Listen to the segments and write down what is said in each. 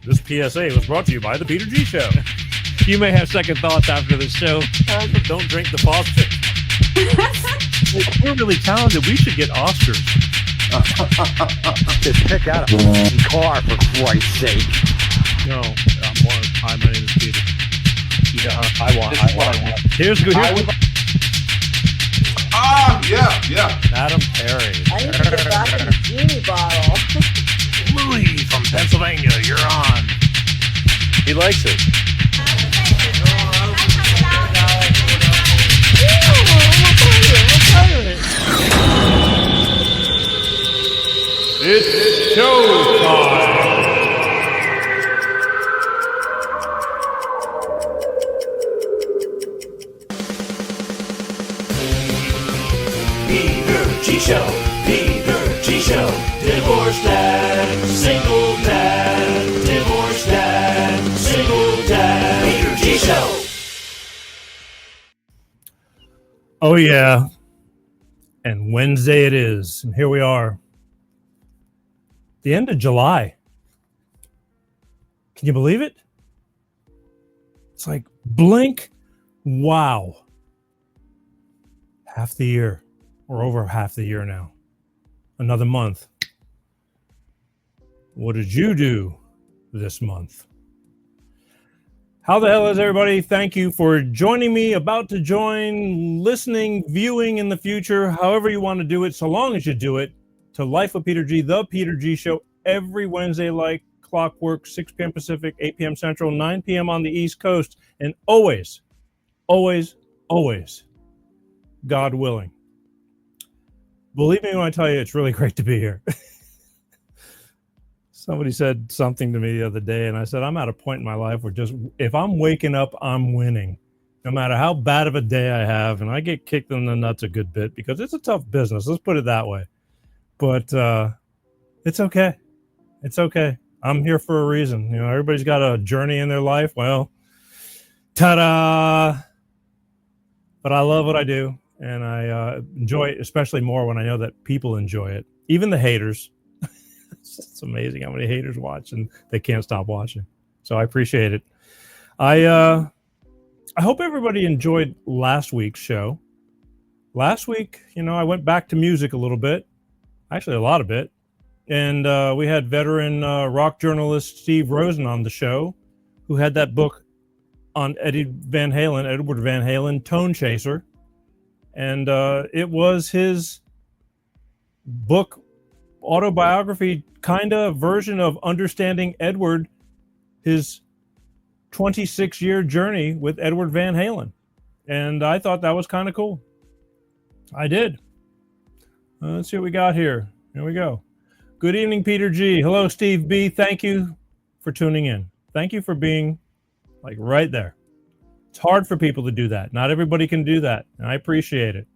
This PSA was brought to you by the Peter G Show. You may have second thoughts after the show. Don't drink the faucet. We're really talented. We should get Oscars. Just pick out a car, for Christ's sake. No, my name is Peter. Yeah, I want. Here's good. Yeah. Adam Perry. I need to get back in the genie bottle. Louis from Pennsylvania, you're on. He likes it. It's showtime. Peter G Show, Peter G Show, divorce dad, single dad, divorce dad, single dad, Peter G Show. Oh yeah, and Wednesday it is, and here we are. The end of July. Can you believe it? It's like blink. Wow. Half the year. We're over half the year now. Another month. What did you do this month? How the hell is everybody? Thank you for joining me, about to join, listening, viewing in the future, however you want to do it, so long as you do it, to Life with Peter G, the Peter G Show, every Wednesday like clockwork, 6 p.m. Pacific, 8 p.m. Central, 9 p.m. on the East Coast, and always, always, always, God willing. Believe me when I tell you, it's really great to be here. Somebody said something to me the other day, and I said, I'm at a point in my life where just, if I'm waking up, I'm winning. No matter how bad of a day I have, and I get kicked in the nuts a good bit because it's a tough business. Let's put it that way. But it's okay. It's okay. I'm here for a reason. You know, everybody's got a journey in their life. Well, ta-da! But I love what I do, and I enjoy it, especially more when I know that people enjoy it. Even the haters. It's amazing how many haters watch, and they can't stop watching. So I appreciate it. I hope everybody enjoyed last week's show. Last week, you know, I went back to music a little bit. Actually, a lot of it. And we had veteran rock journalist Steve Rosen on the show, who had that book on Edward Van Halen, Tone Chaser. And it was his book, autobiography kind of version of understanding Edward, his 26-year journey with Edward Van Halen. And I thought that was kind of cool. I did. Let's see what we got here. Here we go. Good evening, Peter G. Hello, Steve B. Thank you for tuning in. Thank you for being like right there. It's hard for people to do that. Not everybody can do that, and I appreciate it.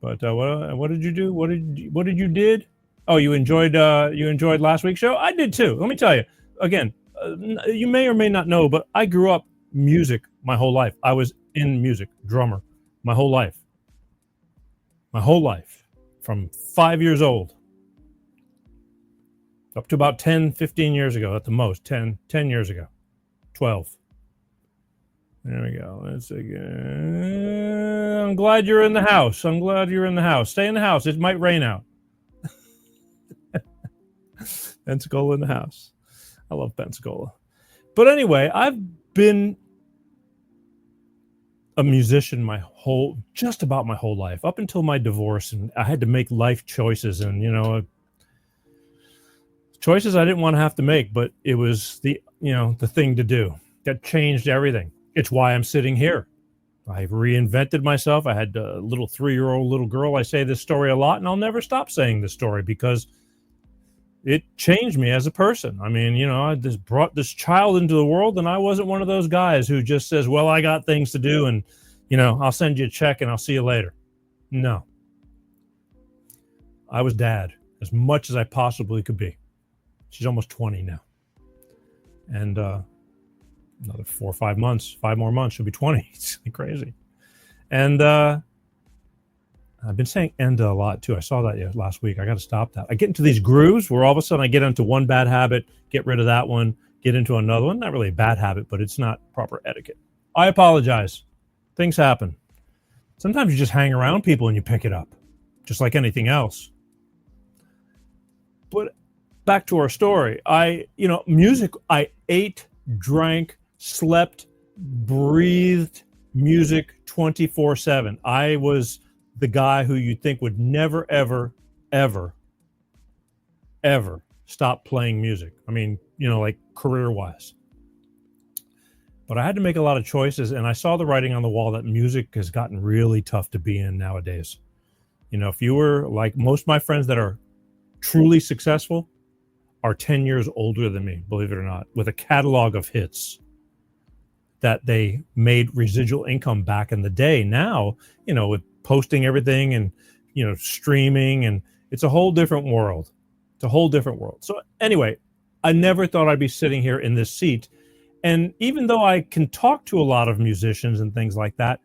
But what did you do? What did you did? Oh, you enjoyed last week's show? I did too. Let me tell you. Again, you may or may not know, but I grew up music my whole life. I was in music, drummer, my whole life. My whole life. From 5 years old up to about 10, 15 years ago at the most. 10 years ago. 12. There we go. Let's see. I'm glad you're in the house. I'm glad you're in the house. Stay in the house. It might rain out. Pensacola in the house. I love Pensacola. But anyway, I've been a musician just about my whole life, up until my divorce, and I had to make life choices, and choices I didn't want to have to make, but it was the thing to do. That changed everything. It's why I'm sitting here. I've reinvented myself. I had a little 3-year-old little girl. I say this story a lot, and I'll never stop saying this story because it changed me as a person. I mean, I just brought this child into the world, and I wasn't one of those guys who just says, well, I got things to do, and, I'll send you a check and I'll see you later. No. I was dad as much as I possibly could be. She's almost 20 now. And another 4 or 5 months, 5 more months, she'll be 20. It's crazy. And I've been saying "and" a lot too. I saw that last week. I got to stop that. I get into these grooves where all of a sudden I get into one bad habit, get rid of that one, get into another one. Not really a bad habit, but it's not proper etiquette. I apologize. Things happen. Sometimes you just hang around people and you pick it up, just like anything else. But back to our story. Music, I ate, drank, slept, breathed music 24/7. I was the guy who you'd think would never, ever, ever, ever stop playing music. I mean, like career-wise. But I had to make a lot of choices, and I saw the writing on the wall that music has gotten really tough to be in nowadays. If you were like most of my friends that are truly successful are 10 years older than me, believe it or not, with a catalog of hits that they made residual income back in the day. Now, with posting everything and, streaming, and it's a whole different world. It's a whole different world. So anyway, I never thought I'd be sitting here in this seat. And even though I can talk to a lot of musicians and things like that,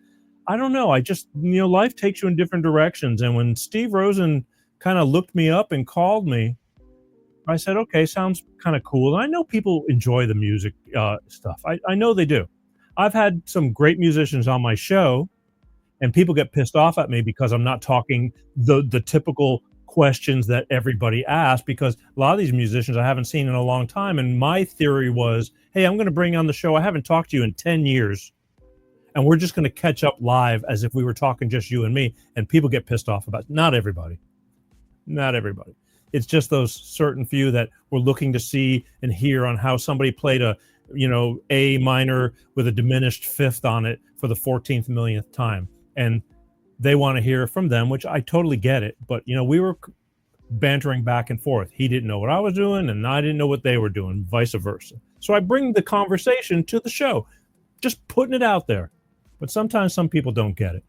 I don't know. I just, life takes you in different directions. And when Steve Rosen kind of looked me up and called me, I said, okay, sounds kind of cool. And I know people enjoy the music stuff. I know they do. I've had some great musicians on my show, and people get pissed off at me because I'm not talking the typical questions that everybody asks, because a lot of these musicians I haven't seen in a long time. And my theory was, hey, I'm going to bring on the show. I haven't talked to you in 10 years. And we're just going to catch up live as if we were talking just you and me. And people get pissed off about it. Not everybody. It's just those certain few that we're looking to see and hear on how somebody played a A minor with a diminished fifth on it for the 14th millionth time. And they want to hear from them, which I totally get it. But, we were bantering back and forth. He didn't know what I was doing, and I didn't know what they were doing, vice versa. So I bring the conversation to the show, just putting it out there. But sometimes some people don't get it.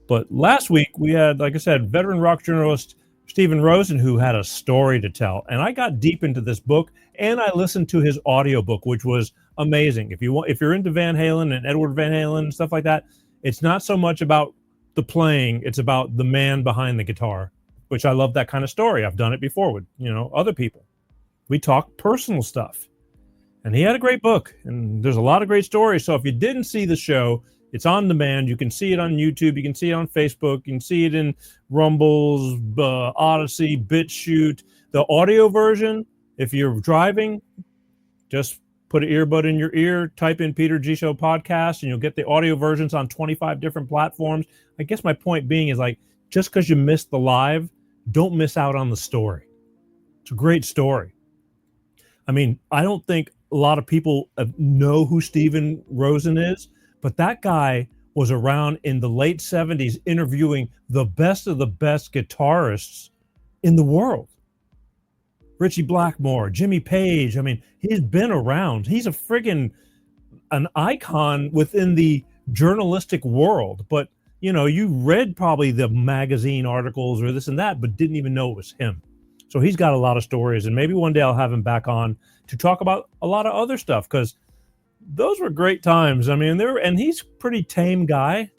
But last week we had, like I said, veteran rock journalist Stephen Rosen, who had a story to tell. And I got deep into this book, and I listened to his audiobook, which was amazing. If you're into Van Halen and Edward Van Halen and stuff like that, it's not so much about the playing, it's about the man behind the guitar, which I love that kind of story. I've done it before with, other people. We talk personal stuff. And he had a great book, and there's a lot of great stories. So if you didn't see the show, it's on demand. You can see it on YouTube. You can see it on Facebook. You can see it in Rumbles, Odyssey, BitChute. The audio version, if you're driving, just put an earbud in your ear, type in Peter G Show podcast, and you'll get the audio versions on 25 different platforms. I guess my point being is, like, just because you missed the live, don't miss out on the story. It's a great story. I mean, I don't think a lot of people know who Stephen Rosen is, but that guy was around in the late 70s interviewing the best of the best guitarists in the world. Richie Blackmore, Jimmy Page. I mean, he's been around. He's an icon within the journalistic world. But, you read probably the magazine articles or this and that, but didn't even know it was him. So he's got a lot of stories, and maybe one day I'll have him back on to talk about a lot of other stuff, because those were great times. I mean, and he's a pretty tame guy,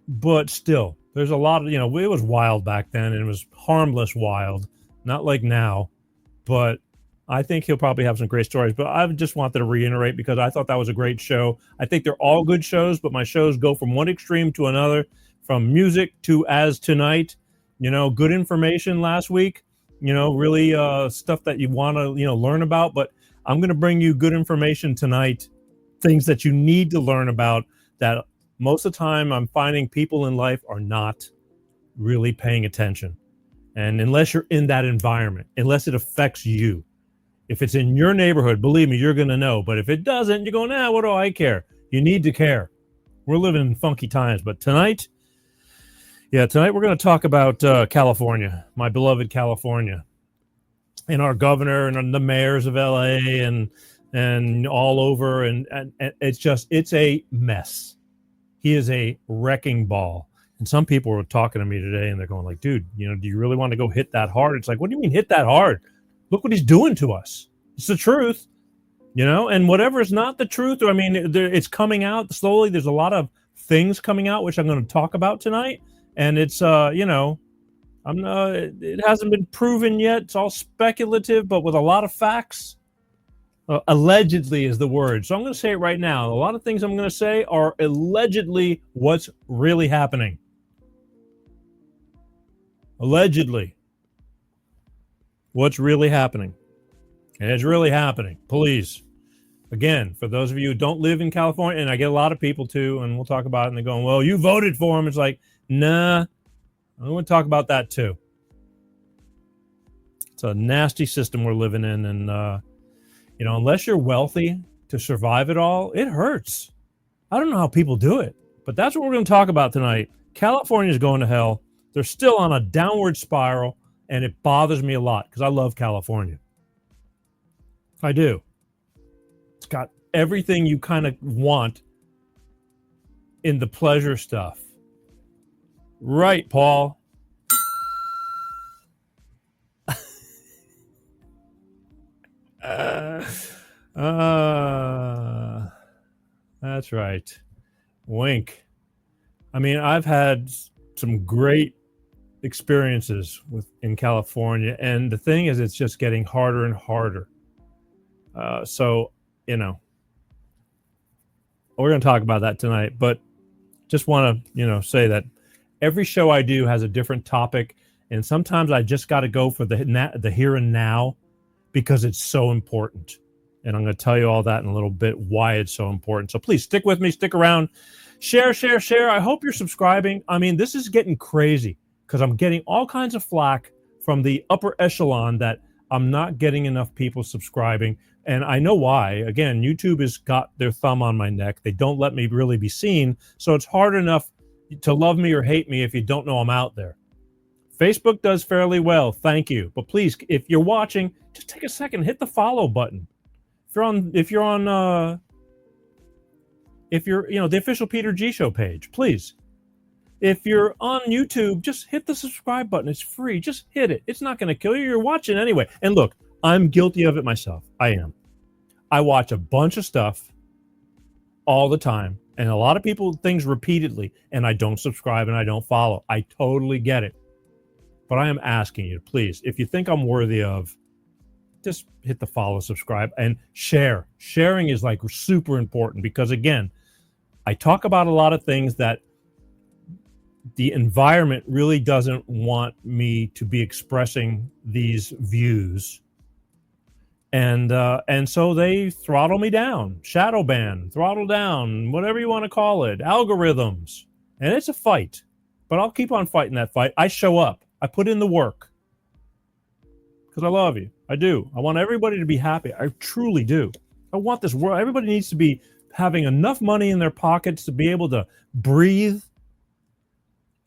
but still, there's a lot of, it was wild back then, and it was harmless wild, not like now. But I think he'll probably have some great stories. But I just wanted to reiterate, because I thought that was a great show. I think they're all good shows, but my shows go from one extreme to another, from music to as tonight, good information last week, really stuff that you want to, learn about. But I'm going to bring you good information tonight, things that you need to learn about that most of the time I'm finding people in life are not really paying attention. And unless you're in that environment, unless it affects you, if it's in your neighborhood, believe me, you're going to know. But if it doesn't, you're going, what do I care? You need to care. We're living in funky times. But tonight we're going to talk about California, my beloved California, and our governor and the mayors of LA and all over. And it's a mess. He is a wrecking ball. And some people were talking to me today, and they're going like, dude, do you really want to go hit that hard? It's like, what do you mean hit that hard? Look what he's doing to us. It's the truth, and whatever is not the truth, I mean, it's coming out slowly. There's a lot of things coming out, which I'm going to talk about tonight. And it's, it hasn't been proven yet. It's all speculative, but with a lot of facts. Allegedly is the word. So I'm going to say it right now. A lot of things I'm going to say are allegedly what's really happening. Allegedly. What's really happening. And it's really happening. Please. Again, for those of you who don't live in California, and I get a lot of people too, and we'll talk about it, and they're going, well, you voted for him. It's like, nah, I want to talk about that too. It's a nasty system we're living in, and unless you're wealthy to survive it all, it hurts. I don't know how people do it, but that's what we're going to talk about tonight. California is going to hell. They're still on a downward spiral, and it bothers me a lot because I love California. I do. It's got everything you kind of want in the pleasure stuff. Right, Paul. That's right. Wink. I mean, I've had some great experiences in California, and the thing is, it's just getting harder and harder. So, we're going to talk about that tonight, but just want to, say that every show I do has a different topic, and sometimes I just got to go for the here and now because it's so important. And I'm going to tell you all that in a little bit, why it's so important. So please stick with me, stick around, share. I hope you're subscribing. I mean, this is getting crazy because I'm getting all kinds of flack from the upper echelon that I'm not getting enough people subscribing. And I know why. Again, YouTube has got their thumb on my neck. They don't let me really be seen. So it's hard enough to love me or hate me if you don't know I'm out there. Facebook does fairly well. Thank you. But please, if you're watching, just take a second, hit the follow button. If you're the official Peter G Show page, please. If you're on YouTube, just hit the subscribe button. It's free. Just hit it. It's not going to kill you. You're watching anyway. And look, I'm guilty of it myself. I am. I watch a bunch of stuff all the time, and a lot of people things repeatedly, and I don't subscribe and I don't follow. I totally get it. But I am asking you, please, if you think I'm worthy of, just hit the follow, subscribe, and share. Sharing is like super important because, again, I talk about a lot of things that the environment really doesn't want me to be expressing these views. And so they throttle me down, shadow ban, throttle down, whatever you want to call it, algorithms. And it's a fight, but I'll keep on fighting that fight. I show up. I put in the work because I love you. I do. I want everybody to be happy. I truly do. I want this world. Everybody needs to be having enough money in their pockets to be able to breathe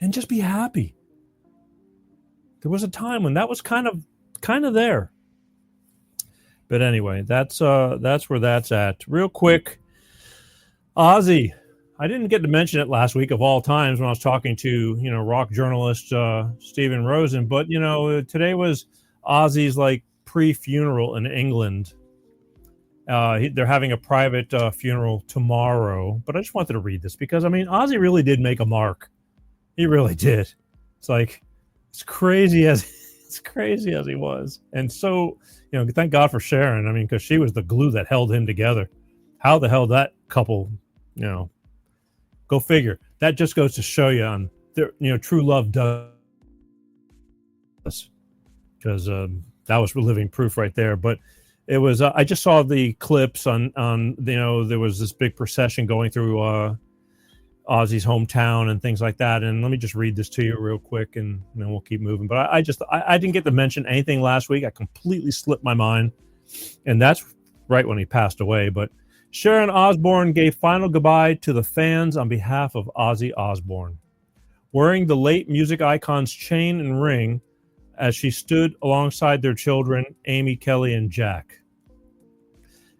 and just be happy. There was a time when that was kind of there. But anyway, that's where that's at. Real quick, Ozzy. I didn't get to mention it last week of all times when I was talking to, rock journalist Stephen Rosen, but today was Ozzy's pre-funeral in England. They're having a private funeral tomorrow, but I just wanted to read this because Ozzy really did make a mark. He really did. It's as crazy as he was, and so thank God for Sharon. Because she was the glue that held him together. How the hell that couple, go figure. That just goes to show you on true love does, because that was living proof right there. But it was I just saw the clips on there was this big procession going through Ozzy's hometown and things like that. And let me just read this to you real quick, and then we'll keep moving. But I didn't get to mention anything last week. I completely slipped my mind, and that's right when he passed away. But Sharon Osbourne gave final goodbye to the fans on behalf of Ozzy Osbourne, wearing the late music icon's chain and ring as she stood alongside their children, Amy, Kelly, and Jack.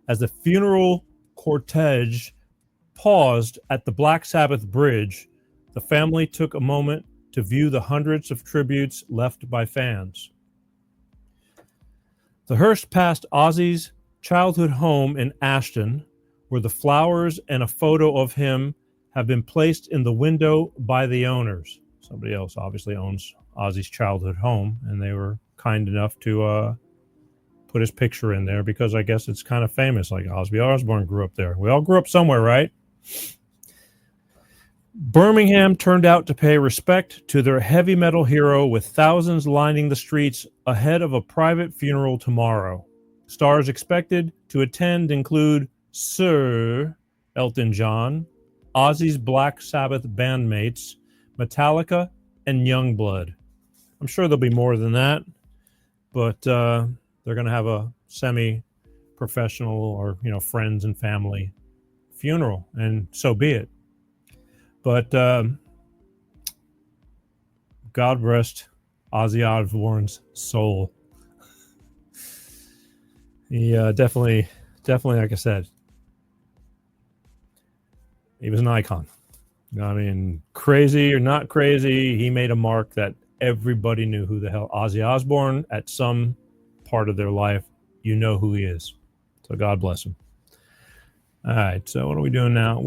As the funeral cortege paused at the Black Sabbath Bridge, the family took a moment to view the hundreds of tributes left by fans. The hearse passed Ozzy's childhood home in Ashton, where the flowers and a photo of him have been placed in the window by the owners. Somebody else obviously owns Ozzy's childhood home, and they were kind enough to put his picture in there because I guess it's kind of famous. Like Ozzy Osbourne grew up there. We all grew up somewhere, right? Birmingham turned out to pay respect to their heavy metal hero with thousands lining the streets ahead of a private funeral tomorrow. Stars expected to attend include Sir Elton John, Ozzy's Black Sabbath bandmates, Metallica, and Youngblood. I'm sure there'll be more than that, but they're going to have a semi-professional or, friends and family funeral, and so be it. But God rest Ozzy Osbourne's soul. He definitely, like I said, he was an icon. I mean, crazy or not crazy, he made a mark that everybody knew who the hell Ozzy Osbourne at some part of their life. You know who he is. So God bless him. All right, so what are we doing now?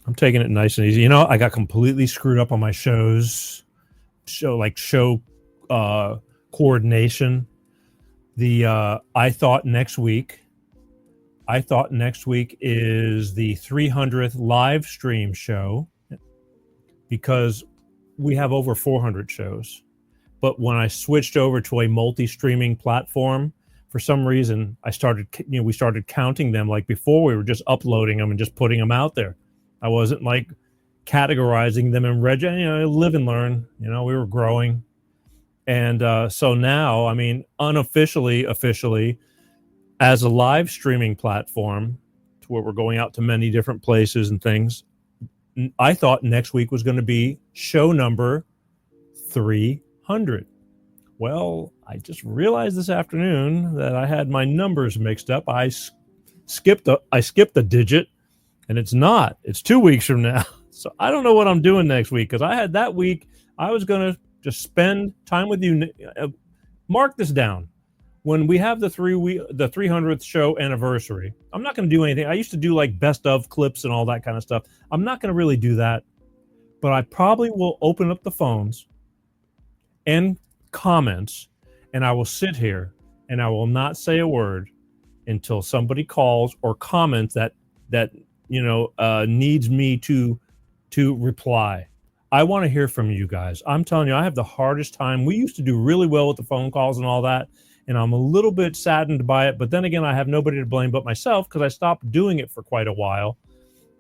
I'm taking it nice and easy. I got completely screwed up on my show coordination. I thought next week is the 300th live stream show because we have over 400 shows. But when I switched over to a multi-streaming platform, for some reason, we started counting them. Like before, we were just uploading them and just putting them out there. I wasn't like categorizing them and live and learn. We were growing. And so now, officially, as a live streaming platform to where we're going out to many different places and things, I thought next week was going to be show number 300. Well, I just realized this afternoon that I had my numbers mixed up. I skipped a digit, and it's not. It's 2 weeks from now. So I don't know what I'm doing next week because I had that week. I was going to just spend time with you. Mark this down. When we have the 300th show anniversary, I'm not going to do anything. I used to do like best of clips and all that kind of stuff. I'm not going to really do that, but I probably will open up the phones and comments, and I will sit here and I will not say a word until somebody calls or comments that needs me to reply. I want to hear from you guys. I'm telling you, I have the hardest time. We used to do really well with the phone calls and all that, and I'm a little bit saddened by it. But then again, I have nobody to blame but myself because I stopped doing it for quite a while.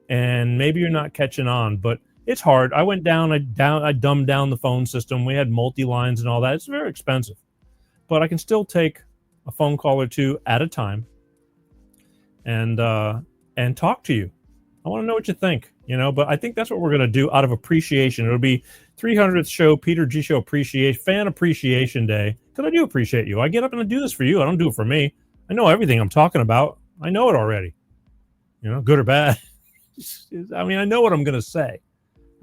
And maybe you're not catching on, but it's hard. I went down, I dumbed down the phone system. We had multi-lines and all that. It's very expensive. But I can still take a phone call or two at a time and talk to you. I want to know what you think, but I think that's what we're going to do out of appreciation. It'll be 300th show, Peter G Show Fan Appreciation Day, because I do appreciate you. I get up and I do this for you. I don't do it for me. I know everything I'm talking about. I know it already, good or bad. I know what I'm going to say.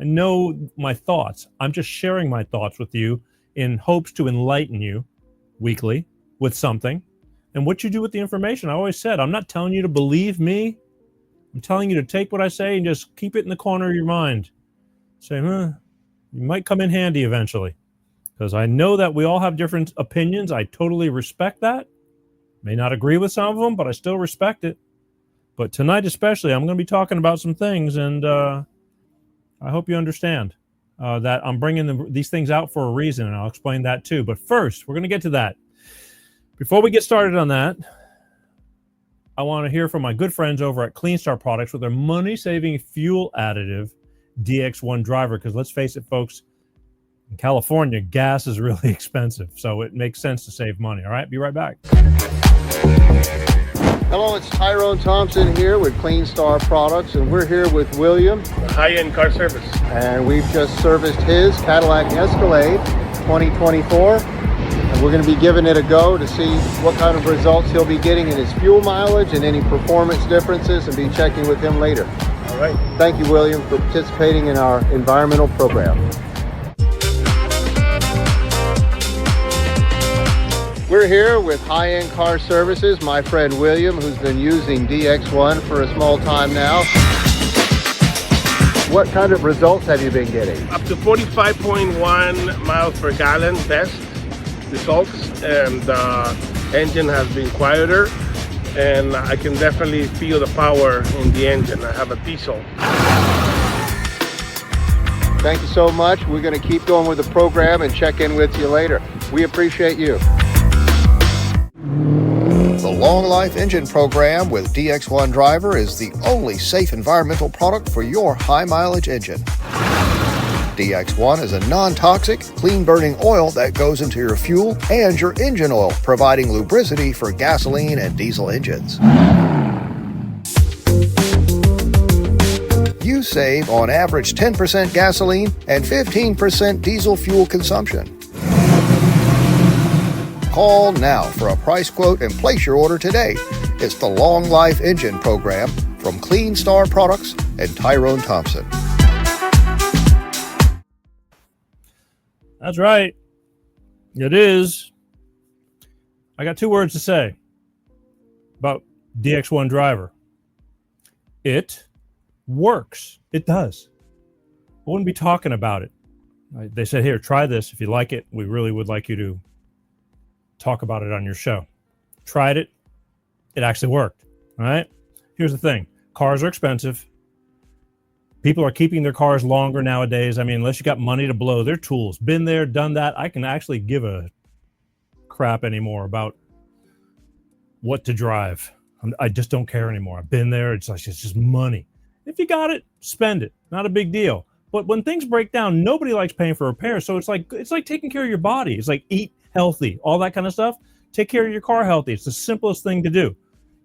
I know my thoughts. I'm just sharing my thoughts with you in hopes to enlighten you weekly with something. And what you do with the information, I always said, I'm not telling you to believe me. I'm telling you to take what I say and just keep it in the corner of your mind. Say, you might come in handy eventually. Because I know that we all have different opinions. I totally respect that. May not agree with some of them, but I still respect it. But tonight especially, I'm going to be talking about some things, and I hope you understand that I'm bringing these things out for a reason, and I'll explain that too. But first, we're going to get to that. Before we get started on that, I want to hear from my good friends over at Clean Star Products with their money-saving fuel additive DX1 driver. Because let's face it, folks, in California, gas is really expensive, so it makes sense to save money. All right, be right back. Hello, it's Tyrone Thompson here with Clean Star Products, and we're here with William. High-end car service. And we've just serviced his Cadillac Escalade 2024. And we're going to be giving it a go to see what kind of results he'll be getting in his fuel mileage and any performance differences, and be checking with him later. All right. Thank you, William, for participating in our environmental program. We're here with High-End Car Services, my friend William, who's been using DX1 for a small time now. What kind of results have you been getting? Up to 45.1 miles per gallon best. results, and the engine has been quieter, and I can definitely feel the power in the engine. I have a diesel. Thank you so much. We're going to keep going with the program and check in with you later. We appreciate you. The Long Life Engine Program with DX1 Driver is the only safe environmental product for your high mileage engine. DX1 is a non-toxic, clean-burning oil that goes into your fuel and your engine oil, providing lubricity for gasoline and diesel engines. You save on average 10% gasoline and 15% diesel fuel consumption. Call now for a price quote and place your order today. It's the Long Life Engine Program from Clean Star Products and Tyrone Thompson. That's right. It is. I got two words to say about DX1 Driver. It works. It does. I wouldn't be talking about it. They said, here, try this. If you like it, we really would like you to talk about it on your show. Tried it. It actually worked. All right. Here's the thing. Cars are expensive. People are keeping their cars longer nowadays. I mean, unless you got money to blow, they're tools. Been there, done that. I can actually give a crap anymore about what to drive. I just don't care anymore. I've been there. It's just money. If you got it, spend it. Not a big deal. But when things break down, nobody likes paying for repairs. So it's like taking care of your body. It's like eat healthy, all that kind of stuff. Take care of your car healthy. It's the simplest thing to do.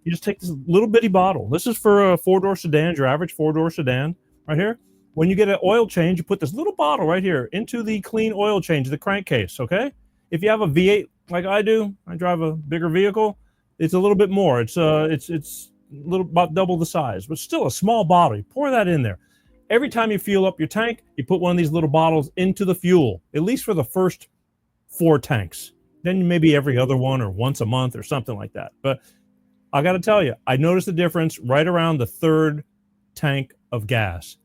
You just take this little bitty bottle. This is for a four-door sedan, your average four-door sedan. Right here. When you get an oil change, you put this little bottle right here into the clean oil change, the crankcase, okay? If you have a V8 like I do, I drive a bigger vehicle, it's a little bit more. It's a little about double the size, but still a small bottle. You pour that in there. Every time you fuel up your tank, you put one of these little bottles into the fuel, at least for the first 4 tanks. Then maybe every other one or once a month or something like that. But I got to tell you, I noticed the difference right around the 3rd tank of gas.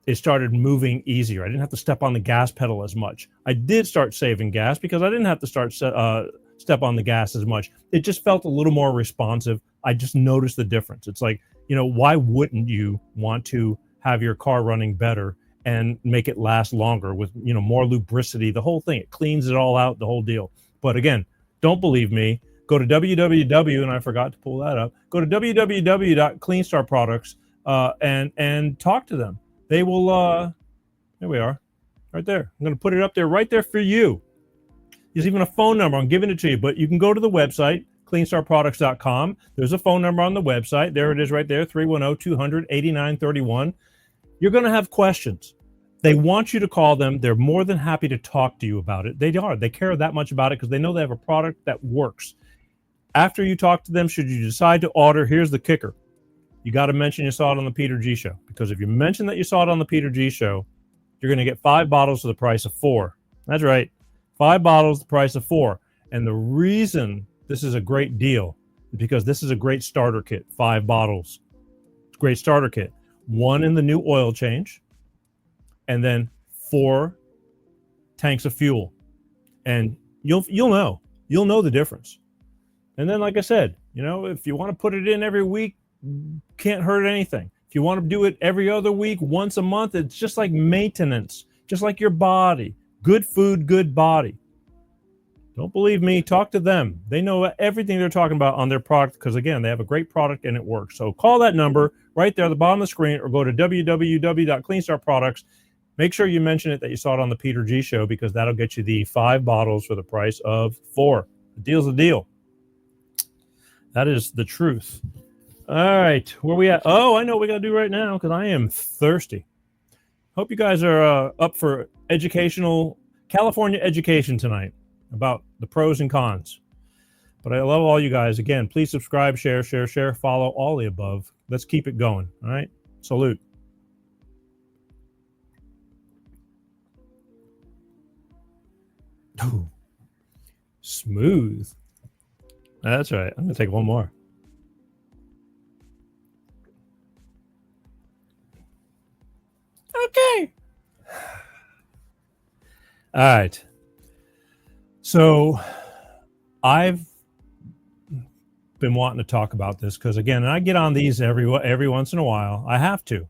It started moving easier. I didn't have to step on the gas pedal as much. I did start saving gas because I didn't have to step on the gas as much. It just felt a little more responsive. I just noticed the difference. It's like, why wouldn't you want to have your car running better and make it last longer with, more lubricity, the whole thing. It cleans it all out, the whole deal. But again, don't believe me. Go to www, and I forgot to pull that up. Go to www.cleanstarproducts and talk to them. They will, there we are, right there. I'm going to put it up there, right there for you. There's even a phone number. I'm giving it to you, but you can go to the website, cleanstarproducts.com. There's a phone number on the website. There it is right there, 310-200-8931. You're going to have questions. They want you to call them. They're more than happy to talk to you about it. They are. They care that much about it because they know they have a product that works. After you talk to them, should you decide to order, here's the kicker. You got to mention you saw it on the Peter G Show, because if you mention that you saw it on the Peter G Show, you're going to get 5 bottles for the price of 4. That's right. 5 bottles, the price of 4. And the reason this is a great deal is because this is a great starter kit. 5 bottles. Great starter kit. 1 in the new oil change, and then 4 tanks of fuel. And you'll know the difference. And then, like I said, if you want to put it in every week, can't hurt anything. If you want to do it every other week, once a month, it's just like maintenance, just like your body. Good food, good body. Don't believe me, talk to them. They know everything they're talking about on their product because, again, they have a great product and it works. So call that number right there at the bottom of the screen or go to www.cleanstarproducts. Make sure you mention it that you saw it on the Peter G Show because that'll get you the 5 bottles for the price of 4. The deal's a deal. That is the truth. All right, where we at? Oh, I know what we got to do right now because I am thirsty. Hope you guys are up for California education tonight about the pros and cons. But I love all you guys. Again, please subscribe, share, follow, all the above. Let's keep it going, all right? Salute. Ooh, smooth. That's right. I'm going to take one more. Okay. All right. So I've been wanting to talk about this because, again, I get on these every once in a while. I have to.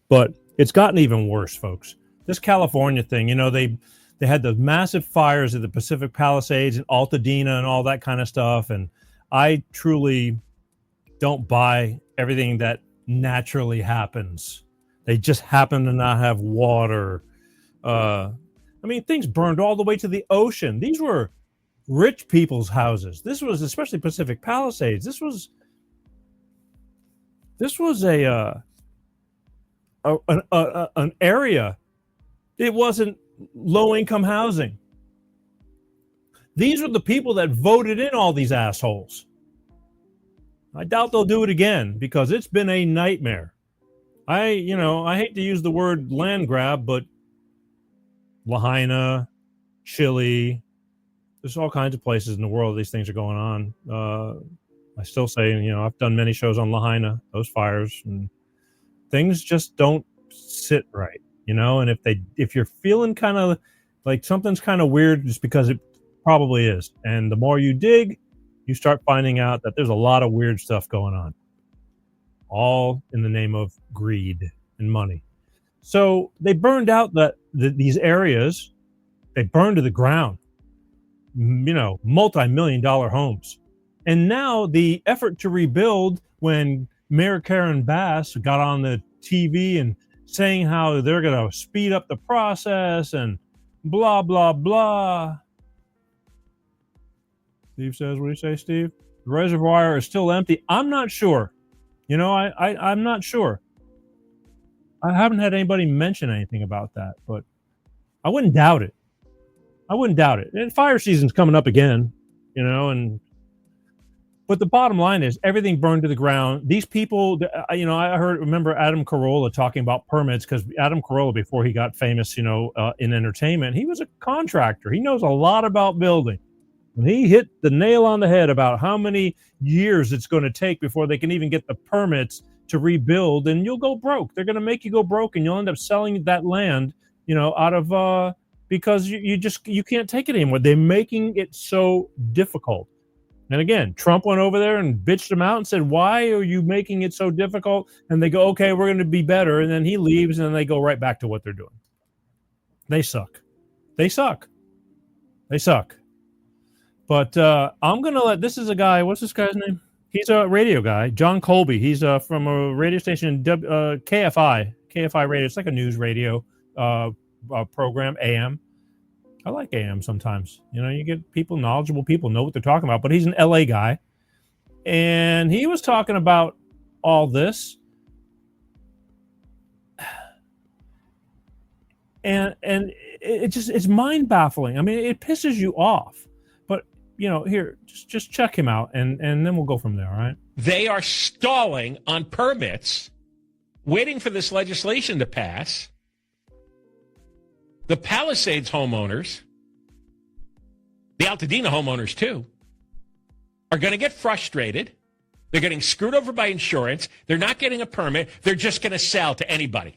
But it's gotten even worse, folks. This California thing, they had the massive fires at the Pacific Palisades and Altadena and all that kind of stuff. And I truly don't buy everything that naturally happens. They just happen to not have water. Things burned all the way to the ocean. These were rich people's houses. This was, especially Pacific Palisades. This was an area. It wasn't low-income housing. These were the people that voted in all these assholes. I doubt they'll do it again because it's been a nightmare. I hate to use the word land grab, but Lahaina, Chile, there's all kinds of places in the world these things are going on. I still say, I've done many shows on Lahaina, those fires, and things just don't sit right, and if you're feeling kind of like something's kind of weird, it's because it probably is. And the more you dig, you start finding out that there's a lot of weird stuff going on, all in the name of greed and money. So they burned out these areas. They burned to the ground, multi-million-dollar homes. And now the effort to rebuild, when Mayor Karen Bass got on the TV and saying how they're going to speed up the process and blah, blah, blah. Steve says, what do you say, Steve? The reservoir is still empty. I'm not sure. I'm not sure. I haven't had anybody mention anything about that, but I wouldn't doubt it. And fire season's coming up again, but the bottom line is everything burned to the ground. These people, remember Adam Carolla talking about permits, because Adam Carolla, before he got famous, in entertainment, he was a contractor. He knows a lot about building. And he hit the nail on the head about how many years it's going to take before they can even get the permits to rebuild, and you'll go broke. They're going to make you go broke, and you'll end up selling that land, out of because you can't take it anymore. They're making it so difficult. And again, Trump went over there and bitched them out and said, "Why are you making it so difficult?" And they go, "Okay, we're going to be better." And then he leaves, and then they go right back to what they're doing. They suck. But I'm going to this is a guy, what's this guy's name? He's a radio guy, John Colby. He's from a radio station, KFI radio. It's like a news radio program, AM. I like AM sometimes. You get knowledgeable people know what they're talking about. But he's an LA guy. And he was talking about all this. And it's mind-baffling. It pisses you off. Here, just check him out, and then we'll go from there, all right? They are stalling on permits, waiting for this legislation to pass. The Palisades homeowners, the Altadena homeowners too, are going to get frustrated. They're getting screwed over by insurance. They're not getting a permit. They're just going to sell to anybody.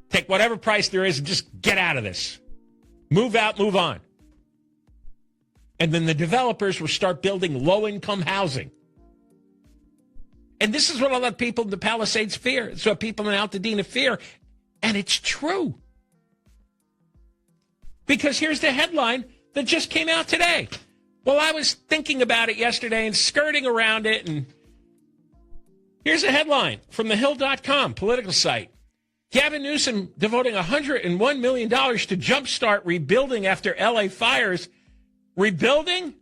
Take whatever price there is and just get out of this. Move out, move on. And then the developers will start building low-income housing. And this is what a lot of people in the Palisades fear. It's what people in Altadena fear. And it's true. Because here's the headline that just came out today. Well, I was thinking about it yesterday and skirting around it. And here's a headline from thehill.com, political site. Gavin Newsom devoting $101 million to jumpstart rebuilding after LA fires. Rebuilding?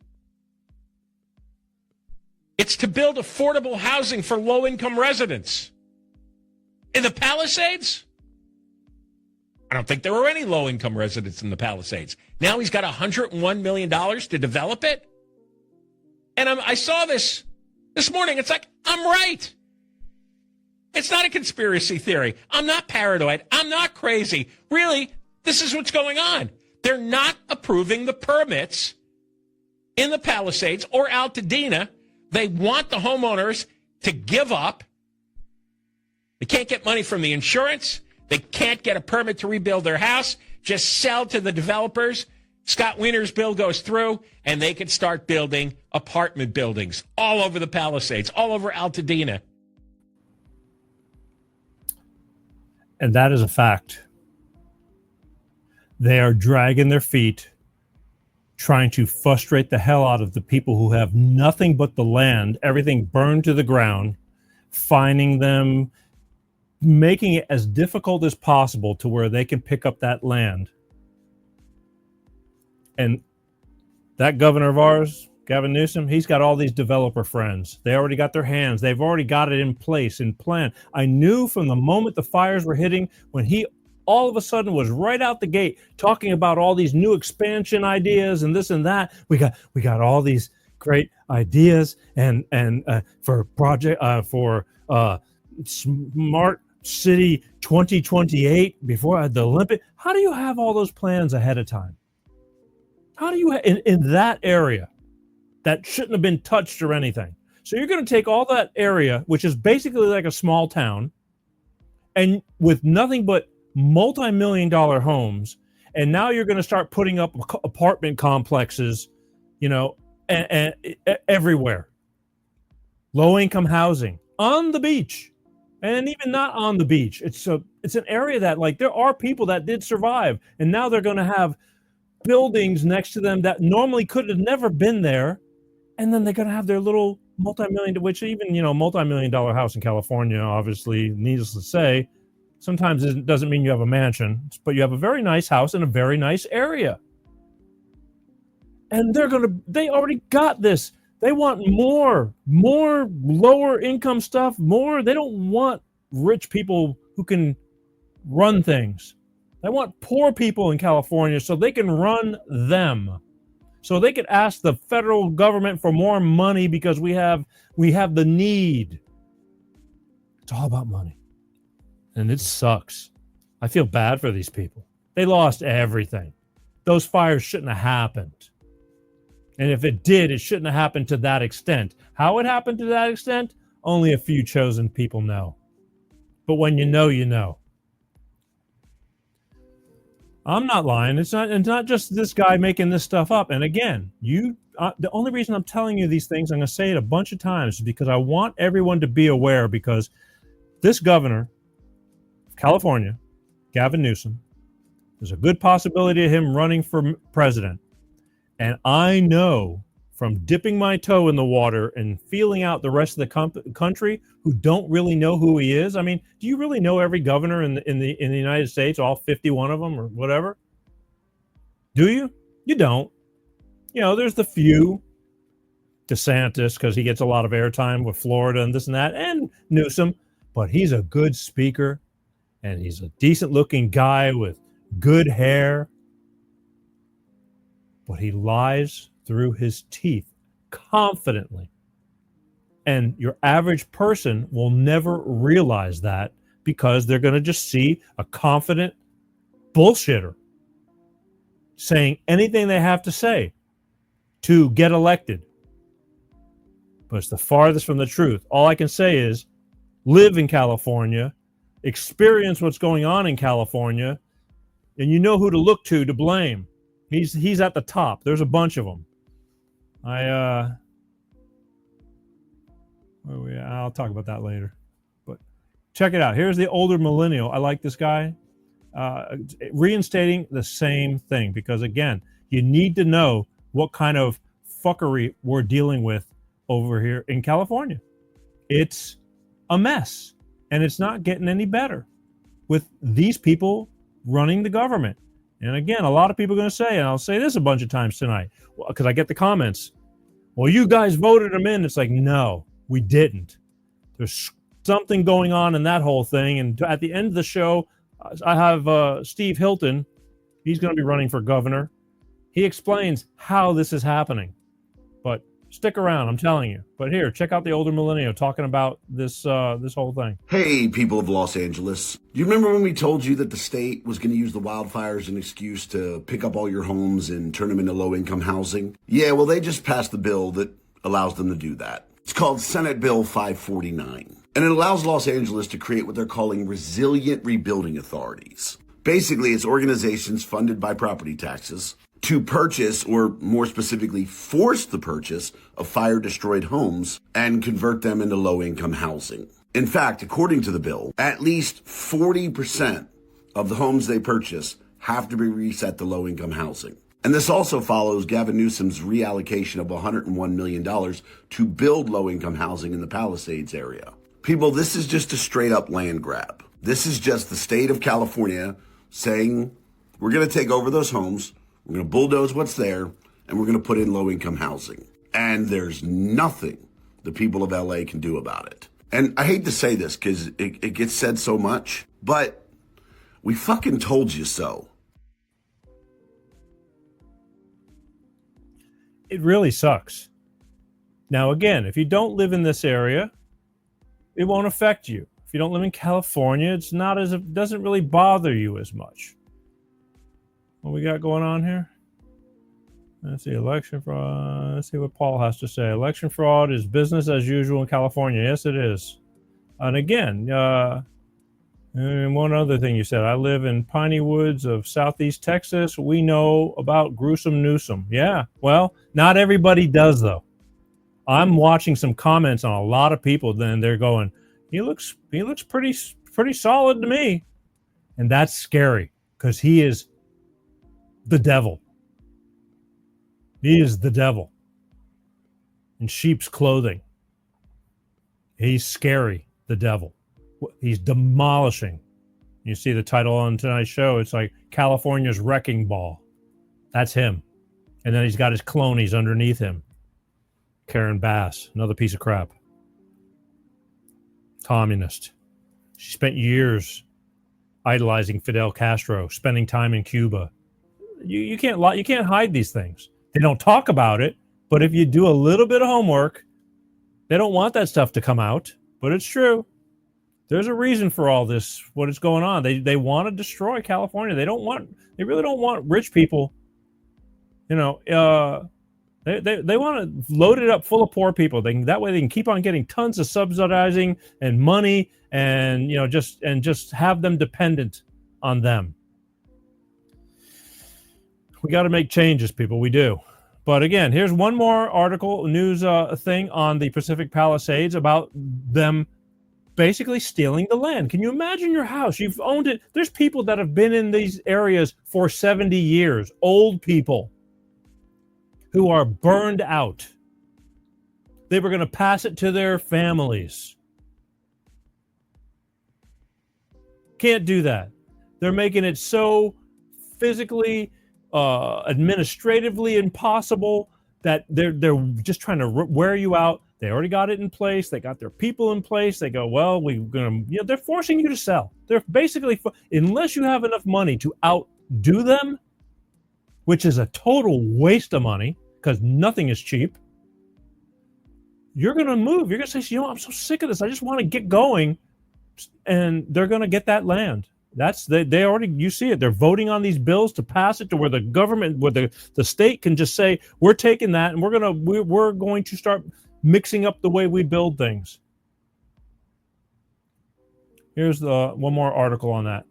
It's to build affordable housing for low-income residents. In the Palisades? I don't think there were any low-income residents in the Palisades. Now he's got $101 million to develop it? And I saw this morning. It's like, I'm right. It's not a conspiracy theory. I'm not paranoid. I'm not crazy. Really, this is what's going on. They're not approving the permits in the Palisades or Altadena. They want the homeowners to give up. They can't get money from the insurance. They can't get a permit to rebuild their house. Just sell to the developers Scott Wiener's bill goes through, and they could start building apartment buildings all over the Palisades, all over Altadena. And that is a fact. They are dragging their feet, trying to frustrate the hell out of the people who have nothing but the land, everything burned to the ground, finding them, making it as difficult as possible to where they can pick up that land. And that governor of ours, Gavin Newsom, he's got all these developer friends. They already got their hands. They've already got it in place, in plan. I knew from the moment the fires were hitting, when he all of a sudden was right out the gate talking about all these new expansion ideas and this and that. We got all these great ideas and for project for smart city 2028 before the Olympic. How do you have all those plans ahead of time? How do you in that area that shouldn't have been touched or anything? So you're going to take all that area, which is basically like a small town, and with nothing but multi-million-dollar homes, and now you're going to start putting up apartment complexes, and everywhere. Low-income housing on the beach, and even not on the beach. It's an area that, like, there are people that did survive, and now they're going to have buildings next to them that normally could have never been there, and then they're going to have their little multi-million-dollar house in California, obviously, needless to say, sometimes it doesn't mean you have a mansion, but you have a very nice house in a very nice area. And they already got this. They want more lower income stuff, more. They don't want rich people who can run things. They want poor people in California so they can run them. So they could ask the federal government for more money because we have the need. It's all about money. And it sucks. I feel bad for these people. They lost everything. Those fires shouldn't have happened. And if it did, it shouldn't have happened to that extent. How it happened to that extent, only a few chosen people know. But when you know, you know. I'm not lying. It's not just this guy making this stuff up. And again, the only reason I'm telling you these things, I'm going to say it a bunch of times, is because I want everyone to be aware, because this governor of California, Gavin Newsom, there's a good possibility of him running for president. And I know from dipping my toe in the water and feeling out the rest of the country who don't really know who he is. I mean, do you really know every governor in the United States, all 51 of them or whatever? Do you? You don't. There's the few. DeSantis, because he gets a lot of airtime with Florida and this and that, and Newsom, but he's a good speaker, and he's a decent-looking guy with good hair. But he lies through his teeth confidently. And your average person will never realize that, because they're going to just see a confident bullshitter saying anything they have to say to get elected. But it's the farthest from the truth. All I can say is live in California, experience what's going on in California, and you know who to look to blame. He's at the top. There's a bunch of them. I'll talk about that later. But check it out. Here's the older millennial. I like this guy. Reinstating the same thing, because again, you need to know what kind of fuckery we're dealing with over here in California. It's a mess, and it's not getting any better with these people running the government. And again, a lot of people are going to say, and I'll say this a bunch of times tonight, because I get the comments, well, you guys voted them in. It's like, no, we didn't. There's something going on in that whole thing. And at the end of the show, I have Steve Hilton. He's going to be running for governor. He explains how this is happening. But stick around, I'm telling you. But here, check out the older millennial talking about this whole thing. Hey, people of Los Angeles. Do you remember when we told you that the state was going to use the wildfires as an excuse to pick up all your homes and turn them into low-income housing? Yeah, well, they just passed the bill that allows them to do that. It's called Senate Bill 549. And it allows Los Angeles to create what they're calling resilient rebuilding authorities. Basically, it's organizations funded by property taxes to purchase, or more specifically, force the purchase of fire-destroyed homes and convert them into low-income housing. In fact, according to the bill, at least 40% of the homes they purchase have to be reset to low-income housing. And this also follows Gavin Newsom's reallocation of $101 million to build low-income housing in the Palisades area. People, this is just a straight-up land grab. This is just the state of California saying, we're going to take over those homes, we're going to bulldoze what's there, and we're going to put in low-income housing. And there's nothing the people of LA can do about it. And I hate to say this because it gets said so much, but we fucking told you so. It really sucks. Now, again, if you don't live in this area, it won't affect you. If you don't live in California, it doesn't really bother you as much. What we got going on here? Let's see, election fraud. Let's see what Paul has to say. Election fraud is business as usual in California. Yes, it is. And again, and one other thing you said, I live in Piney Woods of Southeast Texas. We know about gruesome Newsom. Yeah, well, not everybody does, though. I'm watching some comments on a lot of people, then they're going, he looks pretty solid to me. And that's scary because he is the devil. He is the devil in sheep's clothing. He's scary, the devil. He's demolishing. You see the title on tonight's show. It's like California's Wrecking Ball. That's him. And then he's got his clonies underneath him. Karen Bass, another piece of crap. Communist. She spent years idolizing Fidel Castro, spending time in Cuba. You can't hide these things. They don't talk about it, but if you do a little bit of homework, they don't want that stuff to come out, but it's true. There's a reason for all this, what is going on. They want to destroy California. They really don't want rich people, they want to load it up full of poor people. That way they can keep on getting tons of subsidizing and money and, just have them dependent on them. We got to make changes, people. We do. But again, here's one more article, news thing on the Pacific Palisades about them basically stealing the land. Can you imagine your house? You've owned it. There's people that have been in these areas for 70 years, old people who are burned out. They were going to pass it to their families. Can't do that. They're making it so physically, administratively impossible that they're just trying to wear you out. They already got it in place. They got their people in place. They go, well, they're forcing you to sell. They're basically, unless you have enough money to outdo them, which is a total waste of money because nothing is cheap, you're going to move. You're going to say, I'm so sick of this. I just want to get going. And they're going to get that land. They already, you see it. They're voting on these bills to pass it to where the government, where the state can just say, we're taking that and we're going to start mixing up the way we build things. Here's one more article on that.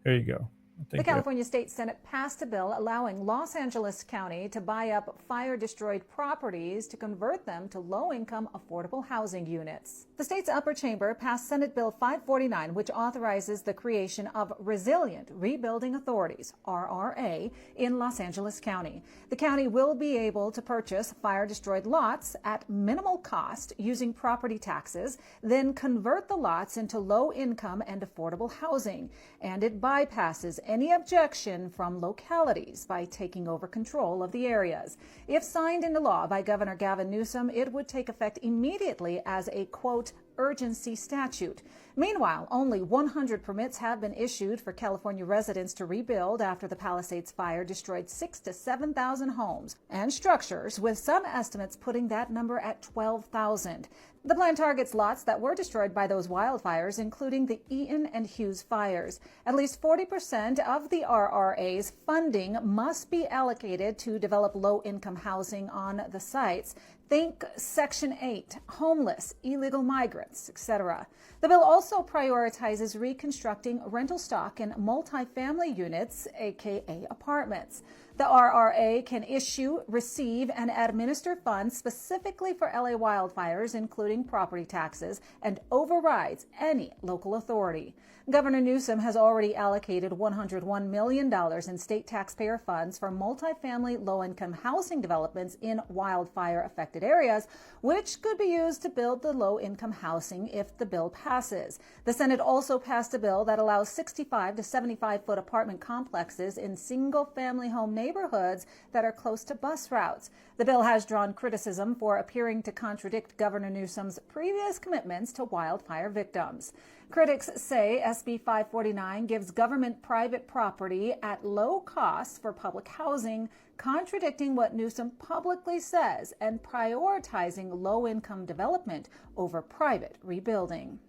Here you go. The California State Senate passed a bill allowing Los Angeles County to buy up fire-destroyed properties to convert them to low-income affordable housing units. The state's upper chamber passed Senate Bill 549, which authorizes the creation of Resilient Rebuilding Authorities, RRA, in Los Angeles County. The county will be able to purchase fire-destroyed lots at minimal cost using property taxes, then convert the lots into low-income and affordable housing. And it bypasses any objection from localities by taking over control of the areas. If signed into law by Governor Gavin Newsom, it would take effect immediately as a, quote, urgency statute. Meanwhile, only 100 permits have been issued for California residents to rebuild after the Palisades fire destroyed 6,000 to 7,000 homes and structures, with some estimates putting that number at 12,000. The plan targets lots that were destroyed by those wildfires, including the Eaton and Hughes fires. At least 40% of the RRA's funding must be allocated to develop low-income housing on the sites. Think Section 8, homeless, illegal migrants, etc. The bill also also prioritizes reconstructing rental stock in multifamily units, aka apartments. The RRA can issue, receive, and administer funds specifically for LA wildfires, including property taxes, and overrides any local authority. Governor Newsom has already allocated $101 million in state taxpayer funds for multifamily low-income housing developments in wildfire-affected areas, which could be used to build the low-income housing if the bill passes. The Senate also passed a bill that allows 65 to 75-foot apartment complexes in single-family home neighborhoods that are close to bus routes. The bill has drawn criticism for appearing to contradict Governor Newsom's previous commitments to wildfire victims. Critics say SB 549 gives government private property at low costs for public housing, contradicting what Newsom publicly says and prioritizing low-income development over private rebuilding.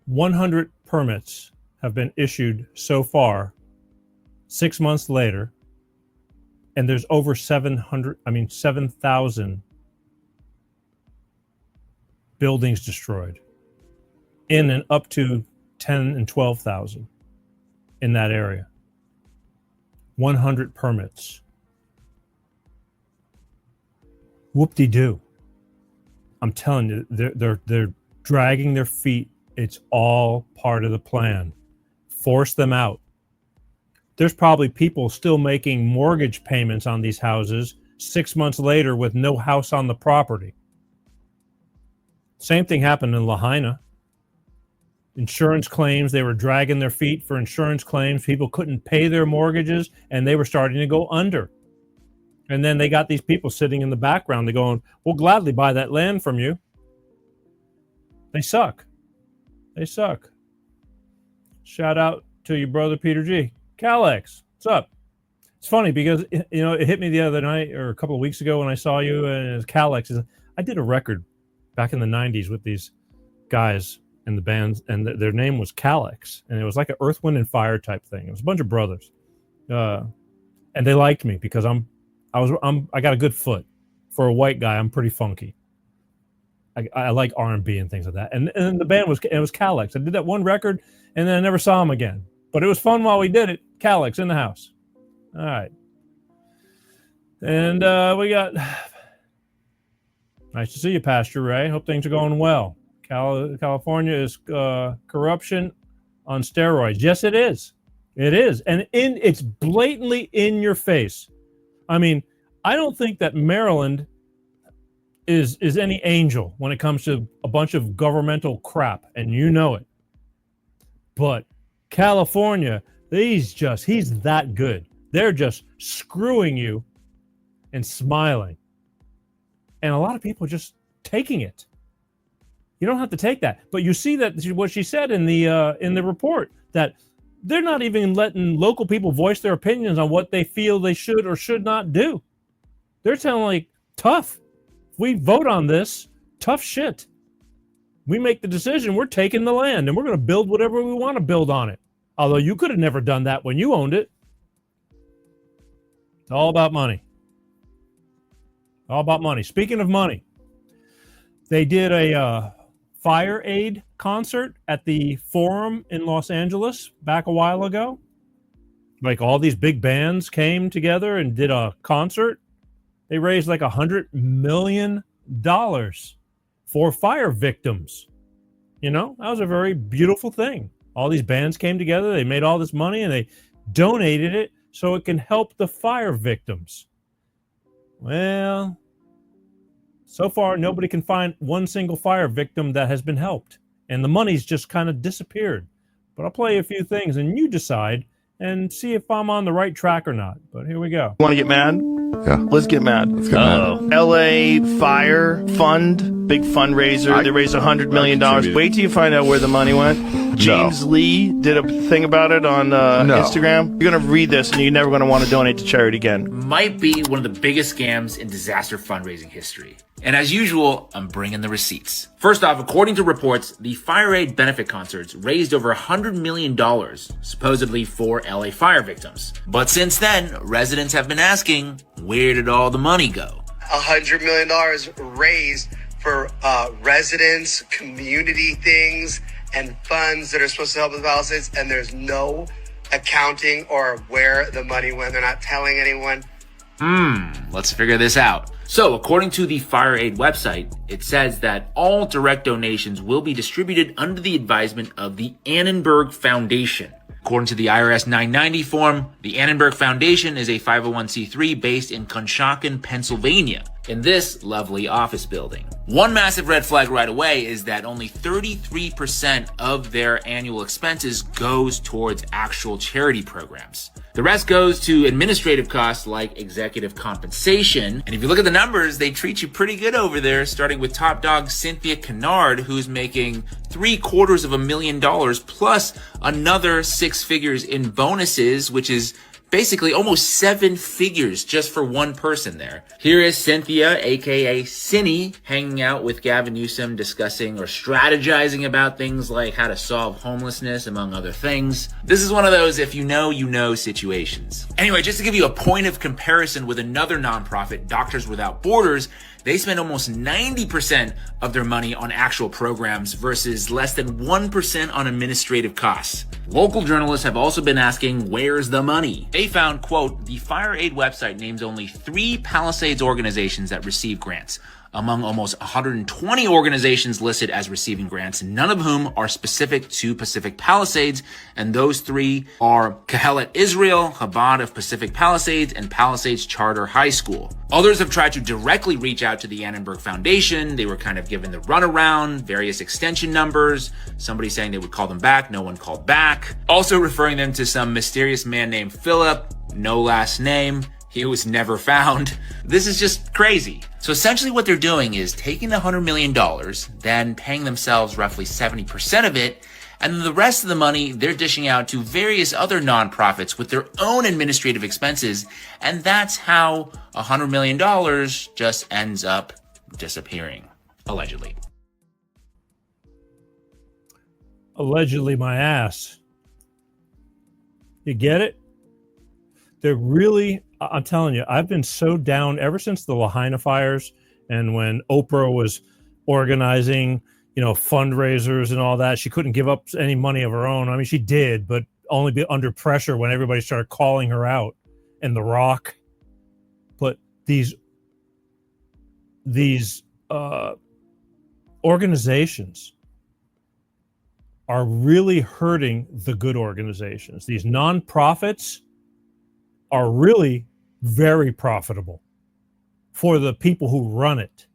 100 permits have been issued so far, 6 months later, and there's over 7,000 buildings destroyed, in and up to 10 and 12,000 in that area. 100 permits. Whoop-de-doo. I'm telling you, they're dragging their feet. It's all part of the plan. Force them out. There's probably people still making mortgage payments on these houses 6 months later with no house on the property. Same thing happened in Lahaina. Insurance claims, they were dragging their feet for insurance claims. People couldn't pay their mortgages, and they were starting to go under. And then they got these people sitting in the background. They're going, we'll gladly buy that land from you. They suck. They suck. Shout out to your brother, Peter G. Calex, what's up? It's funny because, it hit me the other night or a couple of weeks ago when I saw you, and it was Calex. I did a record back in the 90s with these guys in the bands, and their name was Calex, and it was like an Earth, Wind, and Fire type thing. It was a bunch of brothers, and they liked me because I got a good foot. For a white guy, I'm pretty funky. I like R&B and things like that. And the band was Calex. I did that one record, and then I never saw him again. But it was fun while we did it. Calex in the house. All right. And we got... Nice to see you, Pastor Ray. Hope things are going well. California is corruption on steroids. Yes, it is. It is. And it's blatantly in your face. I mean, I don't think that Maryland is any angel when it comes to a bunch of governmental crap, and you know it. But California, he's that good. They're just screwing you and smiling. And a lot of people are just taking it. You don't have to take that. But you see that what she said in the report, that they're not even letting local people voice their opinions on what they feel they should or should not do. They're telling, like, tough. If we vote on this, tough shit. We make the decision, we're taking the land, and we're going to build whatever we want to build on it. Although you could have never done that when you owned it. It's all about money. All about money. Speaking of money, they did a fire aid concert at the Forum in Los Angeles back a while ago. Like, all these big bands came together and did a concert. They raised like $100 million for fire victims. That was a very beautiful thing. All these bands came together. They made all this money and they donated it so it can help the fire victims. Well, so far, nobody can find one single fire victim that has been helped. And the money's just kind of disappeared. But I'll play a few things and you decide and see if I'm on the right track or not. But here we go. Want to get mad? Yeah. Let's get mad. Let's get mad. LA Fire Fund, big fundraiser. They raised $100 million. Wait till you find out where the money went. James Lee did a thing about it on Instagram. You're going to read this and you're never going to want to donate to charity again. Might be one of the biggest scams in disaster fundraising history. And as usual, I'm bringing the receipts. First off, according to reports, the Fire Aid benefit concerts raised over $100 million, supposedly for LA fire victims. But since then, residents have been asking, where did all the money go? $100 million raised for residents, community things, and funds that are supposed to help with the Palisades, and there's no accounting or where the money went. They're not telling anyone. Let's figure this out. So, according to the Fire Aid website, it says that all direct donations will be distributed under the advisement of the Annenberg Foundation. According to the IRS 990 form, the Annenberg Foundation is a 501c3 based in Conshohocken, Pennsylvania, in this lovely office building. One massive red flag right away is that only 33% of their annual expenses goes towards actual charity programs. The rest goes to administrative costs like executive compensation. And if you look at the numbers, they treat you pretty good over there, starting with top dog Cynthia Kennard, who's making $750,000 plus another 6 figures in bonuses, which is basically almost 7 figures just for one person there. Here is Cynthia, aka Cinny, hanging out with Gavin Newsom, discussing or strategizing about things like how to solve homelessness, among other things. This is one of those if you know situations. Anyway, just to give you a point of comparison with another nonprofit, Doctors Without Borders, they spend almost 90% of their money on actual programs versus less than 1% on administrative costs. Local journalists have also been asking, where's the money? They found, quote, the Fire Aid website names only 3 Palisades organizations that receive grants, among almost 120 organizations listed as receiving grants, none of whom are specific to Pacific Palisades, and those 3 are Kehelet Israel, Chabad of Pacific Palisades, and Palisades Charter High School. Others have tried to directly reach out to the Annenberg Foundation. They were kind of given the runaround, various extension numbers, somebody saying they would call them back, no one called back. Also referring them to some mysterious man named Philip, no last name. He was never found. This is just crazy. So essentially what they're doing is taking the $100 million, then paying themselves roughly 70% of it, and then the rest of the money they're dishing out to various other nonprofits with their own administrative expenses, and that's how $100 million just ends up disappearing, allegedly. Allegedly my ass. You get it? They're really, I'm telling you, I've been so down ever since the Lahaina fires and when Oprah was organizing, fundraisers and all that. She couldn't give up any money of her own. I mean, she did, but only be under pressure when everybody started calling her out. And The Rock. But these organizations are really hurting the good organizations. These nonprofits are really very profitable for the people who run it.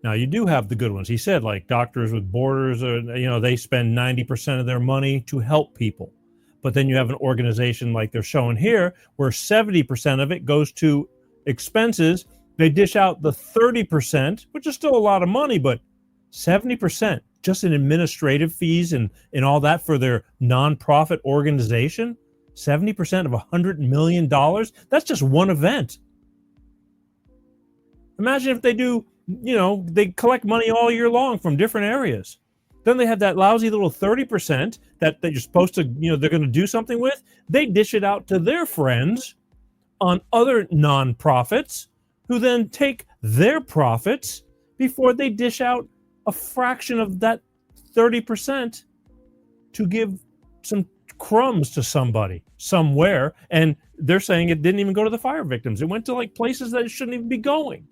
Now, you do have the good ones. He said, like Doctors with Borders, they spend 90% of their money to help people. But then you have an organization like they're showing here where 70% of it goes to expenses. They dish out the 30%, which is still a lot of money, but 70% just in administrative fees and all that for their nonprofit organization. 70% of $100 million. That's just one event. Imagine if they do, they collect money all year long from different areas. Then they have that lousy little 30% that you're supposed to, they're going to do something with. They dish it out to their friends on other nonprofits who then take their profits before they dish out a fraction of that 30% to give some crumbs to somebody somewhere, and they're saying it didn't even go to the fire victims. It went to like places that it shouldn't even be going.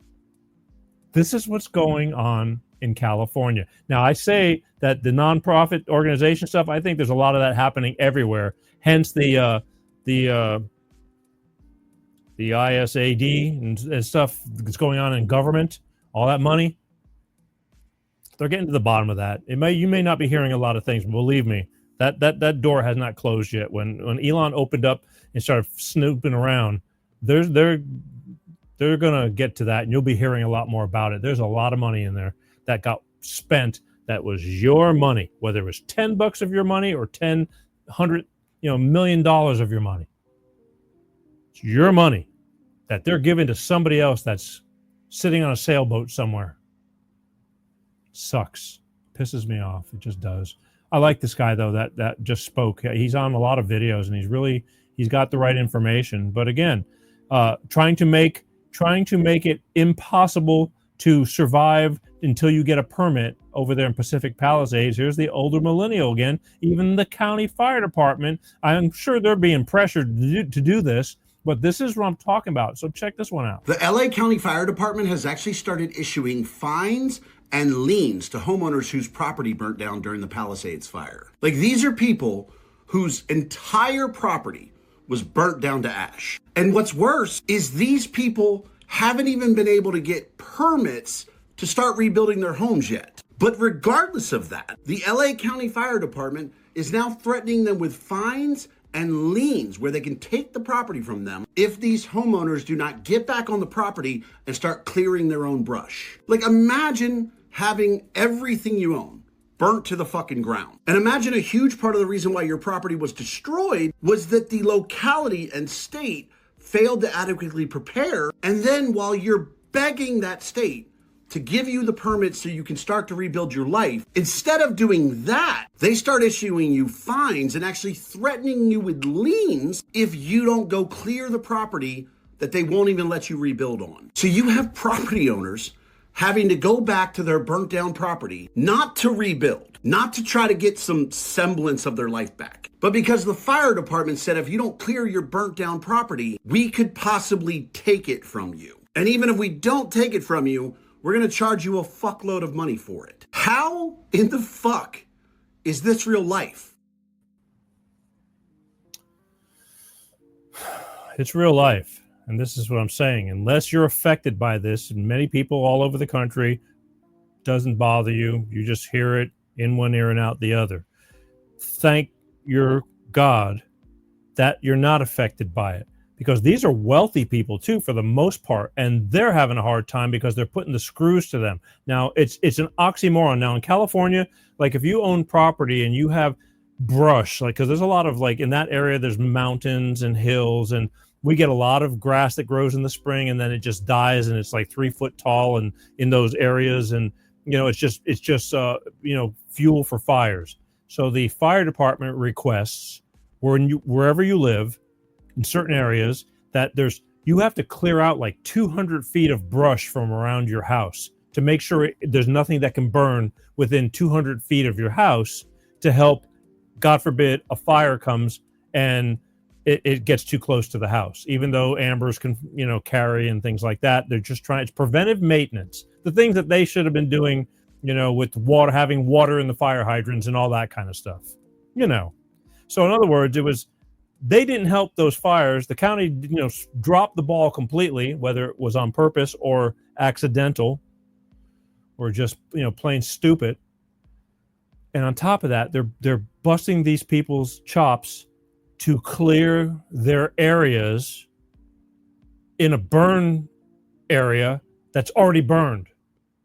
This is what's going on in California. Now, I say that the nonprofit organization stuff, I think there's a lot of that happening everywhere. Hence the ISAD and stuff that's going on in government, all that money. They're getting to the bottom of that. You may not be hearing a lot of things, but believe me, that door has not closed yet. When Elon opened up and started snooping around, they're going to get to that, and you'll be hearing a lot more about it. There's a lot of money in there that got spent that was your money, whether it was $10 of your money or $100 million of your money. It's your money that they're giving to somebody else that's sitting on a sailboat somewhere. Sucks. Pisses me off. It just does. I like this guy though that just spoke. He's on a lot of videos and he's got the right information. But again, trying to make it impossible to survive until you get a permit over there in Pacific Palisades. Here's the older millennial again. Even the county fire department, I'm sure they're being pressured to do this, but this is what I'm talking about. So check this one out. The LA County Fire Department has actually started issuing fines and liens to homeowners whose property burnt down during the Palisades fire. Like, these are people whose entire property was burnt down to ash. And what's worse is these people haven't even been able to get permits to start rebuilding their homes yet. But regardless of that, the LA County Fire Department is now threatening them with fines and liens where they can take the property from them if these homeowners do not get back on the property and start clearing their own brush. Like, imagine having everything you own burnt to the fucking ground. And imagine a huge part of the reason why your property was destroyed was that the locality and state failed to adequately prepare. And then while you're begging that state to give you the permits so you can start to rebuild your life, instead of doing that, they start issuing you fines and actually threatening you with liens if you don't go clear the property that they won't even let you rebuild on. So you have property owners having to go back to their burnt down property, not to rebuild, not to try to get some semblance of their life back, but because the fire department said, if you don't clear your burnt down property, we could possibly take it from you. And even if we don't take it from you, we're going to charge you a fuckload of money for it. How in the fuck is this real life? It's real life. And this is what I'm saying. Unless you're affected by this, and many people all over the country, doesn't bother you. You just hear it in one ear and out the other. Thank your God that you're not affected by it. Because these are wealthy people too, for the most part, and they're having a hard time because they're putting the screws to them. Now, it's an oxymoron. Now, in California, like if you own property and you have brush, like, because there's a lot of, like, in that area, there's mountains and hills, and we get a lot of grass that grows in the spring and then it just dies and it's like 3 foot tall and in those areas, and it's just fuel for fires. So the fire department requests wherever you live in certain areas that you have to clear out like 200 feet of brush from around your house to make sure there's nothing that can burn within 200 feet of your house to help, God forbid, a fire comes and it gets too close to the house. Even though ambers can, carry and things like that, they're just trying. It's preventive maintenance. The things that they should have been doing, with water, having water in the fire hydrants and all that kind of stuff. So in other words, they didn't help those fires. The county, dropped the ball completely, whether it was on purpose or accidental or just, plain stupid. And on top of that, they're busting these people's chops to clear their areas in a burn area that's already burned.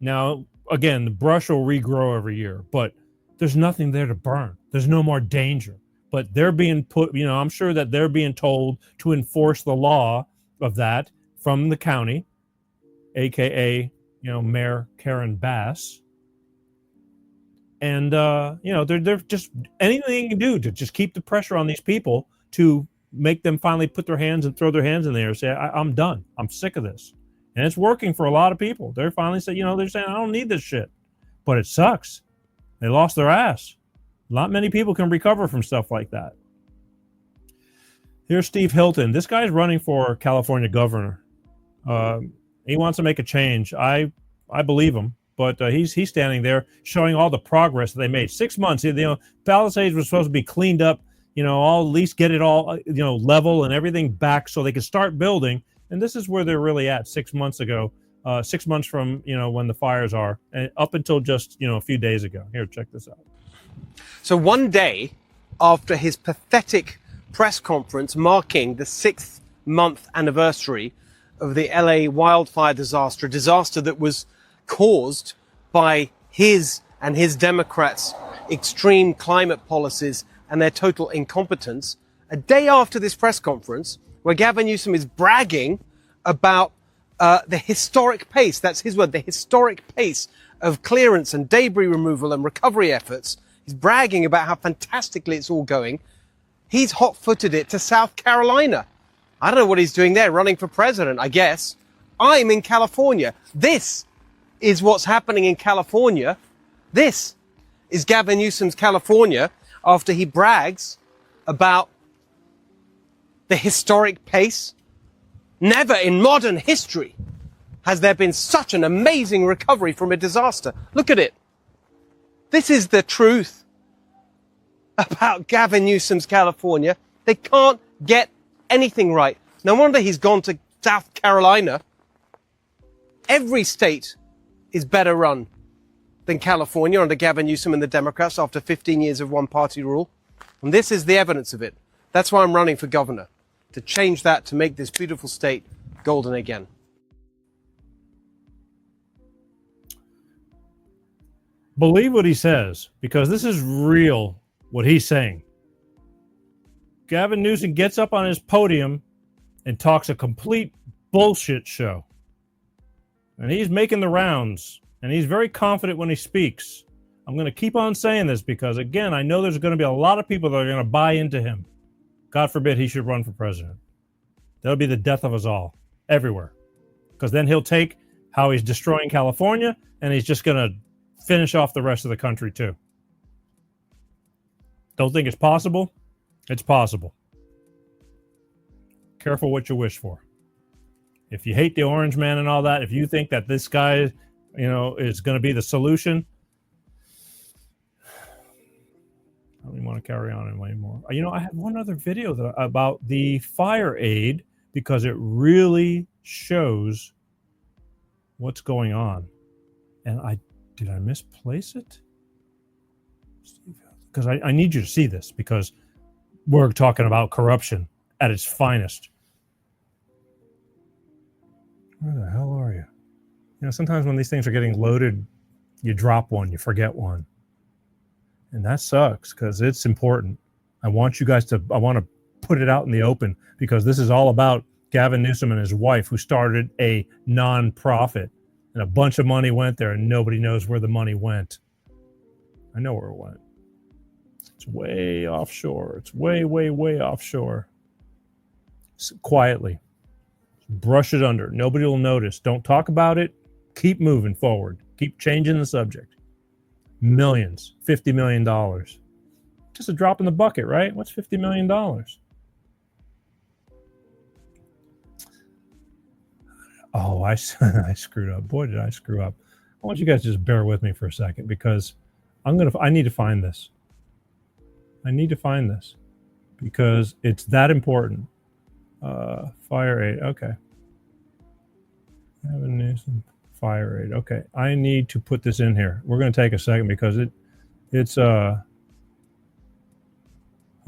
Now, again, the brush will regrow every year, but there's nothing there to burn. There's no more danger. But they're being put, I'm sure that they're being told to enforce the law of that from the county, aka, Mayor Karen Bass. And, they're just anything you can do to just keep the pressure on these people to make them finally put their hands and throw their hands in the air and say, I'm done. I'm sick of this. And it's working for a lot of people. They're finally saying, they're saying, I don't need this shit. But it sucks. They lost their ass. Not many people can recover from stuff like that. Here's Steve Hilton. This guy's running for California governor. He wants to make a change. I believe him. But he's standing there showing all the progress that they made. 6 months, Palisades was supposed to be cleaned up, at least get it all, level and everything back so they could start building. And this is where they're really at 6 months ago, 6 months from, when the fires are, and up until just, a few days ago. Here, check this out. So one day after his pathetic press conference marking the 6th month anniversary of the LA wildfire disaster that was caused by his and his Democrats' extreme climate policies and their total incompetence, a day after this press conference where Gavin Newsom is bragging about the historic pace, that's his word, the historic pace of clearance and debris removal and recovery efforts, he's bragging about how fantastically it's all going. He's hot-footed it to South Carolina. I don't know what he's doing there, running for president, I guess. I'm in California. This is what's happening in California. This is Gavin Newsom's California after he brags about the historic pace. Never in modern history has there been such an amazing recovery from a disaster. Look at it. This is the truth about Gavin Newsom's California. They can't get anything right. No wonder he's gone to South Carolina. Every state is better run than California under Gavin Newsom and the Democrats after 15 years of one-party rule. And this is the evidence of it. That's why I'm running for governor, to change that, to make this beautiful state golden again. Believe what he says, because this is real, what he's saying. Gavin Newsom gets up on his podium and talks a complete bullshit show. And he's making the rounds, and he's very confident when he speaks. I'm going to keep on saying this because, again, I know there's going to be a lot of people that are going to buy into him. God forbid he should run for president. That'll be the death of us all, everywhere. Because then he'll take how he's destroying California, and he's just going to finish off the rest of the country, too. Don't think it's possible? It's possible. Careful what you wish for. If you hate the orange man and all that, if you think that this guy, is going to be the solution, I don't even want to carry on anymore. I have one other video about the fire aid because it really shows what's going on. And did I misplace it? Because I need you to see this because we're talking about corruption at its finest. Where the hell are you? Sometimes when these things are getting loaded, you drop one, you forget one. And that sucks because it's important. I want to put it out in the open because this is all about Gavin Newsom and his wife who started a non-profit. And a bunch of money went there and nobody knows where the money went. I know where it went. It's way offshore. It's way, way, way offshore. Quietly. Brush it under. Nobody will notice. Don't talk about it. Keep moving forward. Keep changing the subject. Millions. $50 million. Just a drop in the bucket, right? What's $50 million? Oh, I screwed up. Boy, did I screw up. I want you guys to just bear with me for a second because I need to find this. I need to find this because it's that important. Fire aid. Okay. Gavin Newsom, fire aid. Okay. I need to put this in here. We're going to take a second because it's hope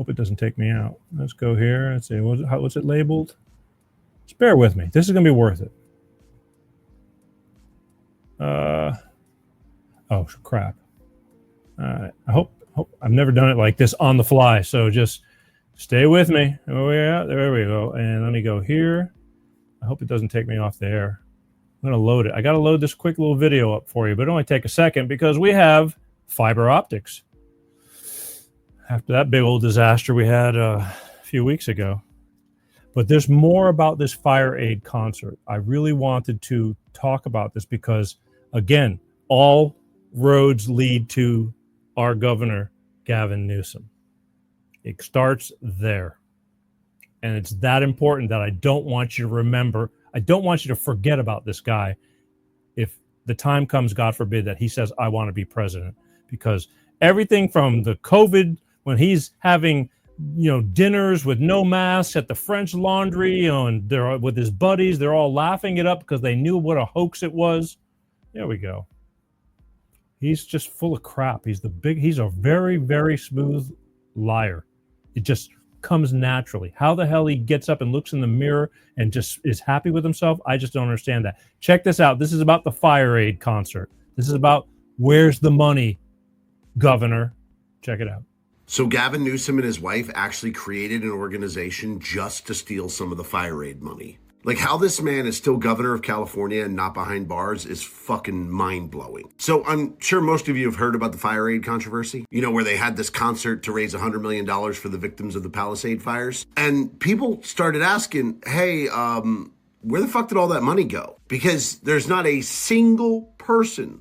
it doesn't take me out. Let's go here. Let's see. What's it labeled? Just bear with me. This is going to be worth it. Oh crap. All right. I hope I've never done it like this on the fly. So just stay with me. Oh yeah, there we go. And let me go here. I hope it doesn't take me off the air. I'm going to load it. I got to load this quick little video up for you, but it only take a second because we have fiber optics. After that big old disaster we had a few weeks ago. But there's more about this fire aid concert. I really wanted to talk about this because, again, all roads lead to our governor, Gavin Newsom. It starts there. And it's that important that I don't want you to remember. I don't want you to forget about this guy if the time comes, God forbid, that he says, I want to be president. Because everything from the COVID, when he's having dinners with no masks at the French Laundry, and they're with his buddies, they're all laughing it up because they knew what a hoax it was. There we go. He's just full of crap. He's a very, very smooth liar. It just comes naturally. How the hell he gets up and looks in the mirror and just is happy with himself, I just don't understand that. Check this out. This is about the fire aid concert. This is about where's the money, Governor. Check it out. So Gavin Newsom and his wife actually created an organization just to steal some of the fire aid money. Like, how this man is still governor of California and not behind bars is fucking mind-blowing. So I'm sure most of you have heard about the fire aid controversy, where they had this concert to raise $100 million for the victims of the Palisade fires. And people started asking, hey, where the fuck did all that money go? Because there's not a single person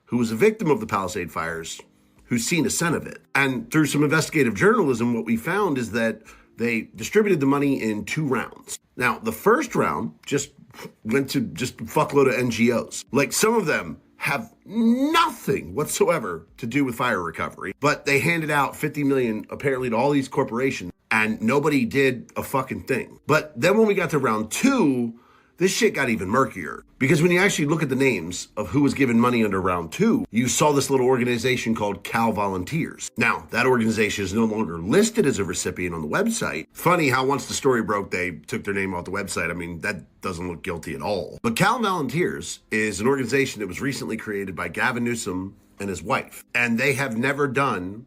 who was a victim of the Palisade fires who's seen a cent of it. And through some investigative journalism, what we found is that they distributed the money in 2 rounds. Now, the first round just went to just a fuckload of NGOs. Like, some of them have nothing whatsoever to do with fire recovery, but they handed out $50 million apparently to all these corporations, and nobody did a fucking thing. But then when we got to round 2, this shit got even murkier. Because when you actually look at the names of who was given money under round 2, you saw this little organization called Cal Volunteers. Now, that organization is no longer listed as a recipient on the website. Funny how once the story broke, they took their name off the website. I mean, that doesn't look guilty at all. But Cal Volunteers is an organization that was recently created by Gavin Newsom and his wife. And they have never done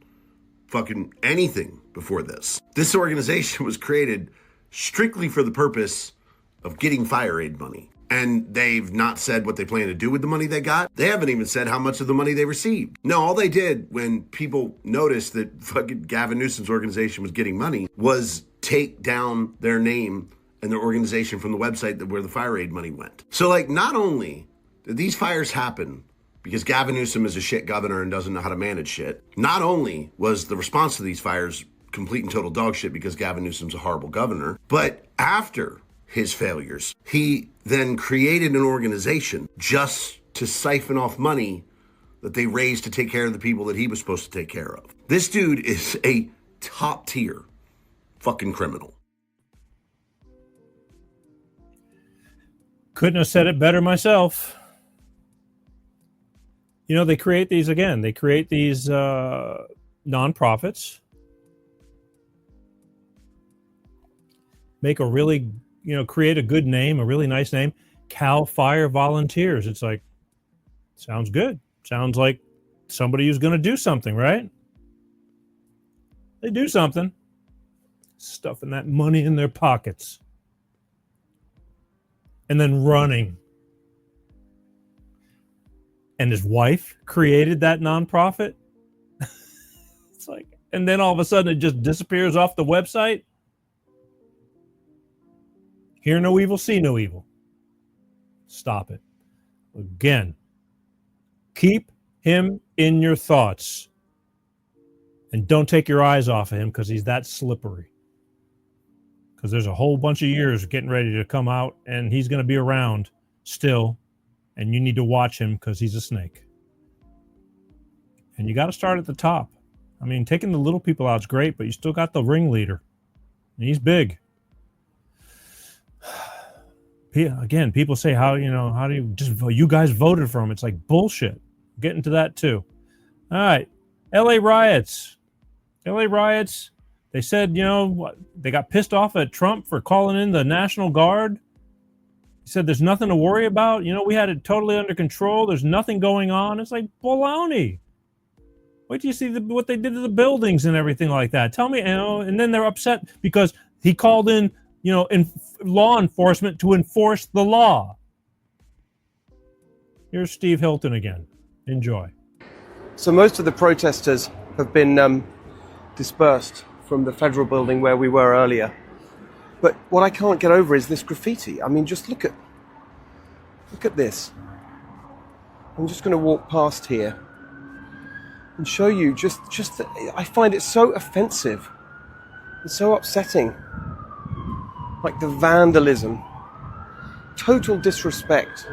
fucking anything before this. This organization was created strictly for the purpose of getting fire aid money. And they've not said what they plan to do with the money they got. They haven't even said how much of the money they received. No, all they did when people noticed that fucking Gavin Newsom's organization was getting money was take down their name and their organization from the website where the fire aid money went. So, like, not only did these fires happen because Gavin Newsom is a shit governor and doesn't know how to manage shit, not only was the response to these fires complete and total dog shit because Gavin Newsom's a horrible governor, but after his failures, he then created an organization just to siphon off money that they raised to take care of the people that he was supposed to take care of. This dude is a top tier fucking criminal. Couldn't have said it better myself. You know, they create these nonprofits, make a really, create a good name, a really nice name, Cal Fire Volunteers. It's like, sounds good. Sounds like somebody who's going to do something, right? They do something. Stuffing that money in their pockets. And then running. And his wife created that nonprofit. It's like, and then all of a sudden it just disappears off the website. Hear no evil, see no evil. Stop it. Again, keep him in your thoughts. And don't take your eyes off of him because he's that slippery. Because there's a whole bunch of years getting ready to come out and he's going to be around still. And you need to watch him because he's a snake. And you got to start at the top. I mean, taking the little people out is great, but you still got the ringleader. And he's big. Again, people say, how do you guys voted for him? It's like bullshit. Getting to that too. All right. LA riots. They said, they got pissed off at Trump for calling in the National Guard. He said, there's nothing to worry about. We had it totally under control. There's nothing going on. It's like baloney. Wait till you see what they did to the buildings and everything like that. Tell me, and then they're upset because he called in, law enforcement to enforce the law. Here's Steve Hilton again. Enjoy. So most of the protesters have been dispersed from the federal building where we were earlier. But what I can't get over is this graffiti. I mean, just look at this. I'm just going to walk past here and show you just I find it so offensive and so upsetting. Like the vandalism, total disrespect.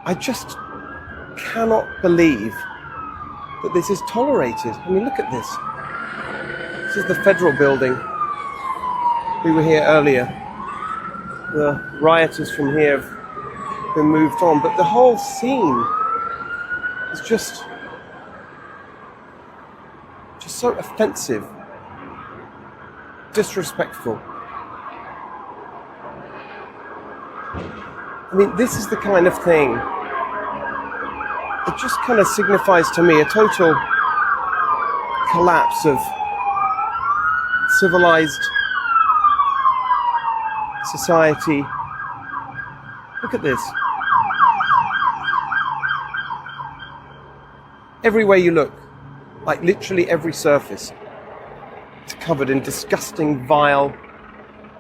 I just cannot believe that this is tolerated. I mean, look at this. This is the federal building. We were here earlier. The rioters from here have been moved on, but the whole scene is just so offensive, disrespectful. I mean, this is the kind of thing that just kind of signifies to me a total collapse of civilized society. Look at this. Everywhere you look, like literally every surface, it's covered in disgusting, vile,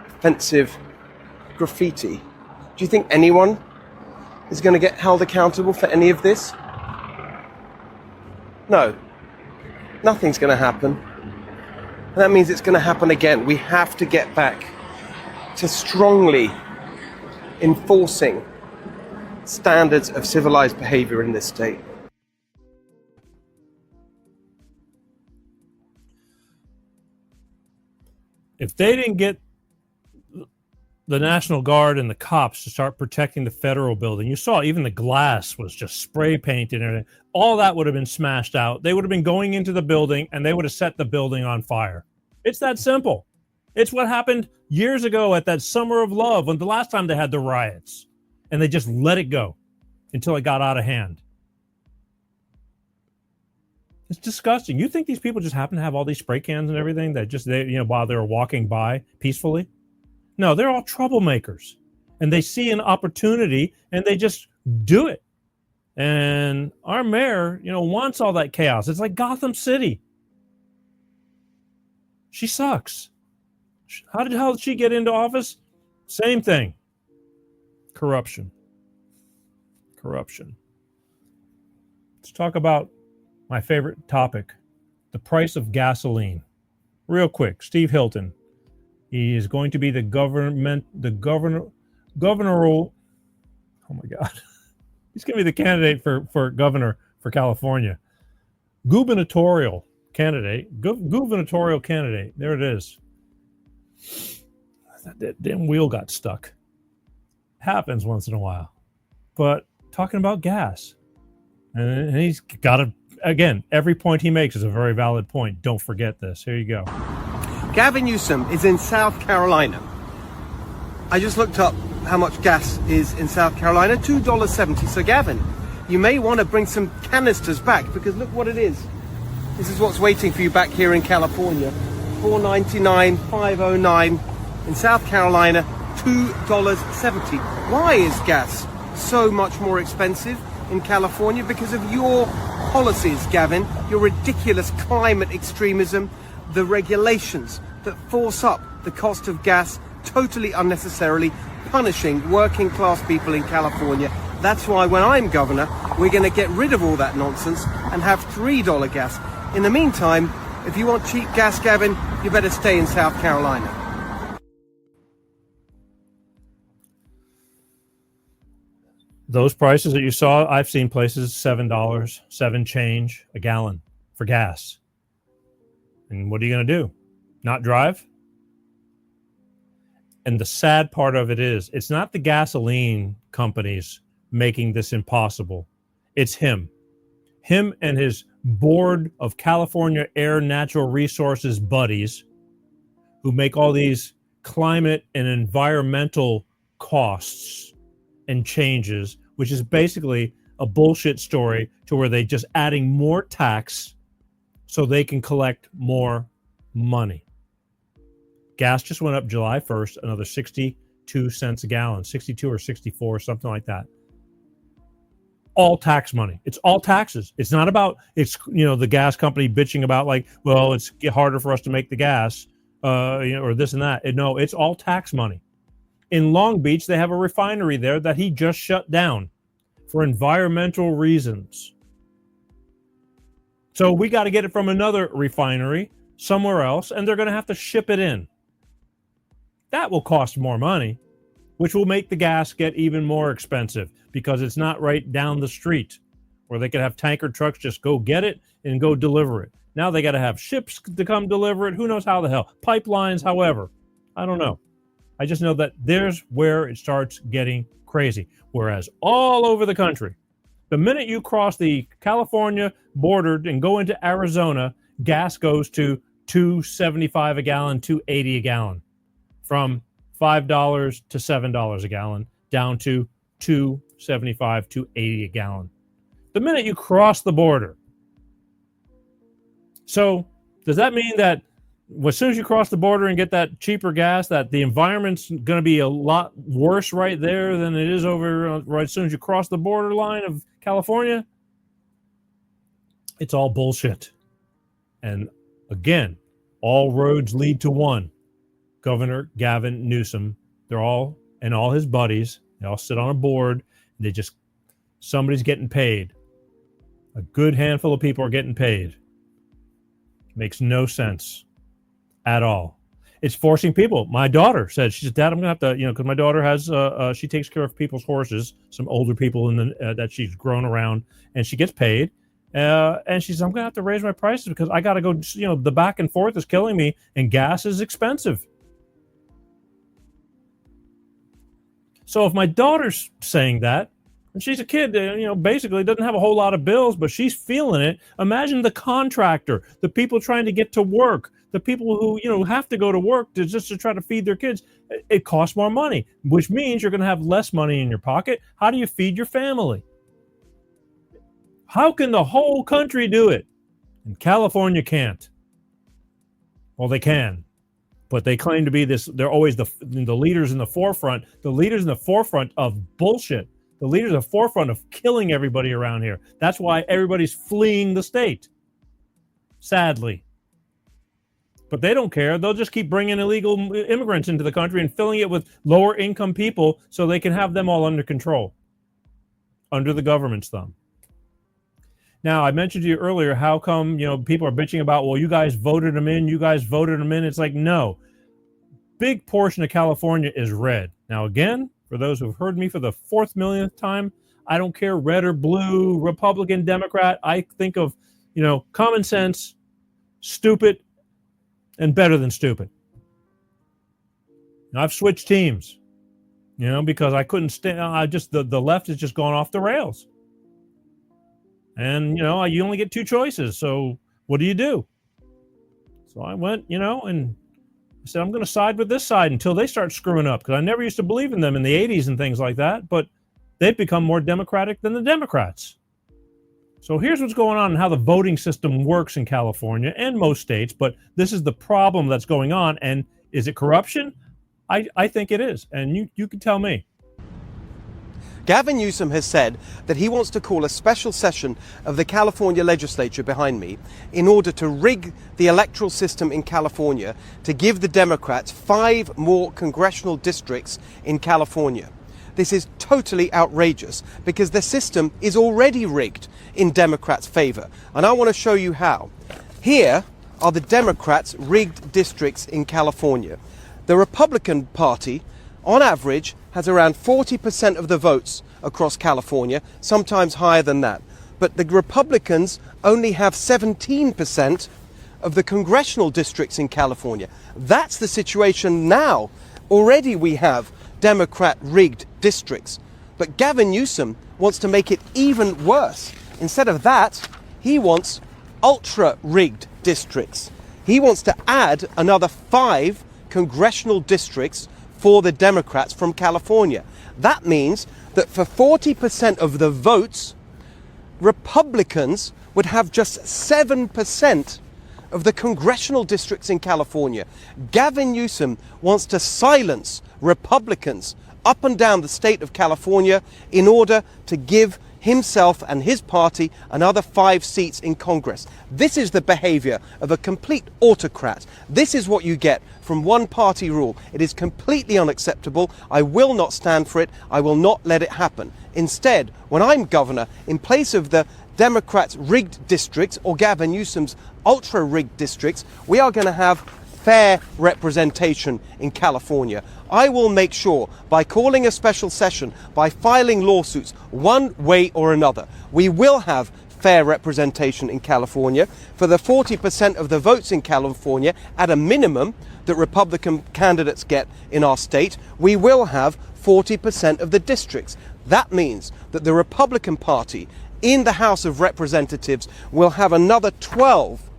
offensive graffiti. Do you think anyone is going to get held accountable for any of this? No. Nothing's going to happen. And that means it's going to happen again. We have to get back to strongly enforcing standards of civilized behavior in this state. If they didn't get the National Guard and the cops to start protecting the federal building, you saw even the glass was just spray painted and everything. All that would have been smashed out. They would have been going into the building and they would have set the building on fire. It's that simple. It's what happened years ago at that Summer of Love when the last time they had the riots, and they just let it go until it got out of hand. It's disgusting. You think these people just happen to have all these spray cans and everything that just while they were walking by peacefully? No, they're all troublemakers, and they see an opportunity and they just do it. And our mayor, wants all that chaos. It's like Gotham City. She sucks. How did she get into office? Same thing. Corruption. Let's talk about my favorite topic, the price of gasoline. Real quick, Steve Hilton. He is going to be the governor. Oh my God. He's going to be the candidate for governor for California. Gubernatorial candidate. There it is. That damn wheel got stuck. Happens once in a while. But talking about gas. And he's got to, again, every point he makes is a very valid point. Don't forget this. Here you go. Gavin Newsom is in South Carolina. I just looked up how much gas is in South Carolina, $2.70. So Gavin, you may want to bring some canisters back because look what it is. This is what's waiting for you back here in California. $4.99, $5.09. In South Carolina, $2.70. Why is gas so much more expensive in California? Because of your policies, Gavin, your ridiculous climate extremism, the regulations that force up the cost of gas totally unnecessarily, punishing working class people in California. That's why when I'm governor, we're going to get rid of all that nonsense and have $3 gas. In the meantime, if you want cheap gas, Gavin, you better stay in South Carolina. Those prices that you saw, I've seen places $7, 7 change a gallon for gas. And what are you going to do? Not drive? And the sad part of it is, it's not the gasoline companies making this impossible. It's him. Him and his board of California Air Natural Resources buddies who make all these climate and environmental costs and changes, which is basically a bullshit story to where they just adding more tax so they can collect more money. Gas just went up July 1st, another 62 cents a gallon, 62 or 64, something like that. All tax money. It's all taxes. It's not about, the gas company bitching about it's harder for us to make the gas, or this and that. No, it's all tax money. In Long Beach, they have a refinery there that he just shut down for environmental reasons. So we got to get it from another refinery somewhere else, and they're going to have to ship it in. That will cost more money, which will make the gas get even more expensive because it's not right down the street where they could have tanker trucks just go get it and go deliver it. Now they got to have ships to come deliver it. Who knows how the hell? Pipelines, however. I don't know. I just know that there's where it starts getting crazy. Whereas all over the country, the minute you cross the California border and go into Arizona, gas goes to $2.75 a gallon, $2.80 a gallon. From $5 to $7 a gallon, down to $2.75, $2.80 a gallon. The minute you cross the border. So does that mean that as soon as you cross the border and get that cheaper gas, that the environment's going to be a lot worse right there than it is over right as soon as you cross the borderline of California? It's all bullshit. And again, all roads lead to one. Governor Gavin Newsom, all his buddies, they all sit on a board. And they just somebody's getting paid. A good handful of people are getting paid. Makes no sense at all. It's forcing people. My daughter said, she said, Dad, I'm going to have to, because my daughter has, she takes care of people's horses, some older people that she's grown around, and she gets paid. And she says, I'm going to have to raise my prices because I got to go, the back and forth is killing me, and gas is expensive. So if my daughter's saying that, and she's a kid, basically doesn't have a whole lot of bills, but she's feeling it. Imagine the contractor, the people trying to get to work, the people who, have to go to work just to try to feed their kids. It costs more money, which means you're going to have less money in your pocket. How do you feed your family? How can the whole country do it? And California can't. Well, they can. But they claim to be this, they're always the leaders in the forefront, of bullshit. The leaders in the forefront of killing everybody around here. That's why everybody's fleeing the state. Sadly. But they don't care. They'll just keep bringing illegal immigrants into the country and filling it with lower income people so they can have them all under control. Under the government's thumb. Now, I mentioned to you earlier, how come, people are bitching about, well, you guys voted them in. It's like, no. Big portion of California is red. Now, again, for those who've heard me for the 4th millionth time, I don't care red or blue, Republican, Democrat. I think of, common sense, stupid, and better than stupid. Now, I've switched teams, because I couldn't stand. The left has just gone off the rails. And, you only get 2 choices. So what do? So I went, and I said, I'm going to side with this side until they start screwing up, because I never used to believe in them in the 80s and things like that. But they've become more Democratic than the Democrats. So here's what's going on and how the voting system works in California and most states. But this is the problem that's going on. And is it corruption? I think it is. And you can tell me. Gavin Newsom has said that he wants to call a special session of the California legislature behind me in order to rig the electoral system in California to give the Democrats 5 more congressional districts in California. This is totally outrageous because the system is already rigged in Democrats' favor. And I want to show you how. Here are the Democrats' rigged districts in California. The Republican Party, on average, has around 40% of the votes across California, sometimes higher than that. But the Republicans only have 17% of the congressional districts in California. That's the situation now. Already we have Democrat-rigged districts. But Gavin Newsom wants to make it even worse. Instead of that, he wants ultra-rigged districts. He wants to add another 5 congressional districts for the Democrats from California. That means that for 40% of the votes, Republicans would have just 7% of the congressional districts in California. Gavin Newsom wants to silence Republicans up and down the state of California in order to give himself and his party another 5 seats in Congress. This is the behavior of a complete autocrat. This is what you get from one-party rule. It is completely unacceptable. I will not stand for it. I will not let it happen. Instead, when I'm governor, in place of the Democrats' rigged districts or Gavin Newsom's ultra-rigged districts, we are going to have fair representation in California. I will make sure, by calling a special session, by filing lawsuits, one way or another, we will have fair representation in California. For the 40% of the votes in California, at a minimum, that Republican candidates get in our state, we will have 40% of the districts. That means that the Republican Party in the House of Representatives will have another 12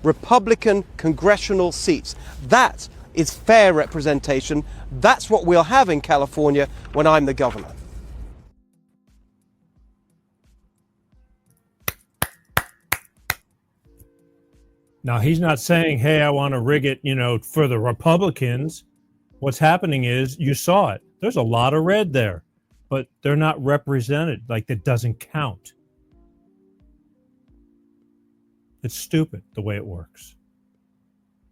Republican congressional seats. That is fair representation. That's what we'll have in California when I'm the governor. Now, he's not saying, hey, I want to rig it, for the Republicans. What's happening is, you saw it. There's a lot of red there, but they're not represented. Like, that doesn't count. It's stupid the way it works.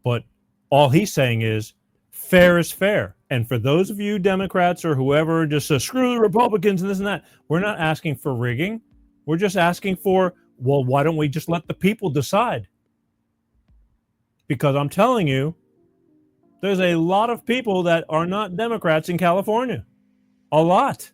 But all he's saying is fair is fair. And for those of you Democrats or whoever just screw the Republicans and this and that, we're not asking for rigging. We're just asking for, well, why don't we just let the people decide? Because I'm telling you, there's a lot of people that are not Democrats in California. A lot.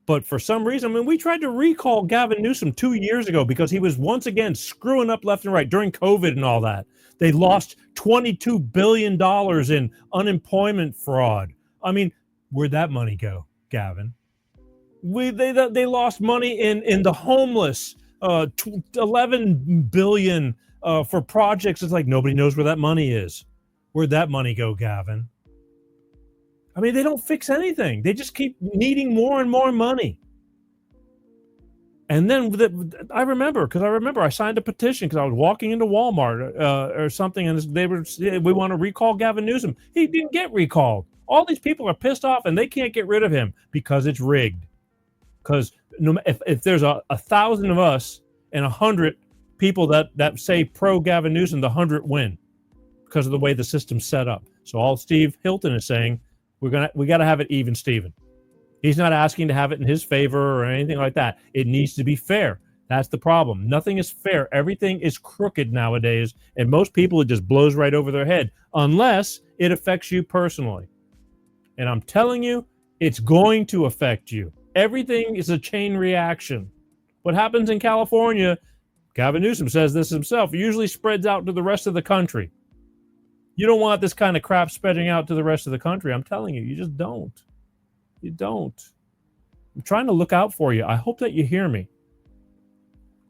But for some reason, I mean, we tried to recall Gavin Newsom 2 years ago because he was once again screwing up left and right during COVID and all that. They lost $22 billion in unemployment fraud. I mean, where'd that money go, Gavin? They lost money in the homeless, $11 billion for projects. It's like nobody knows where that money is. Where'd that money go, Gavin? I mean, they don't fix anything. They just keep needing more and more money. And then I remember I signed a petition because I was walking into Walmart or something, and we want to recall Gavin Newsom. He didn't get recalled. All these people are pissed off, and they can't get rid of him because it's rigged. Because if there's 1,000 of us and 100 people that say pro Gavin Newsom, the 100 win because of the way the system's set up. So all Steve Hilton is saying, we got to have it even, Steven. He's not asking to have it in his favor or anything like that. It needs to be fair. That's the problem. Nothing is fair. Everything is crooked nowadays, and most people, it just blows right over their head unless it affects you personally. And I'm telling you, it's going to affect you. Everything is a chain reaction. What happens in California, Gavin Newsom says this himself, usually spreads out to the rest of the country. You don't want this kind of crap spreading out to the rest of the country. I'm telling you, you just don't. You don't. I'm trying to look out for you. I hope that you hear me.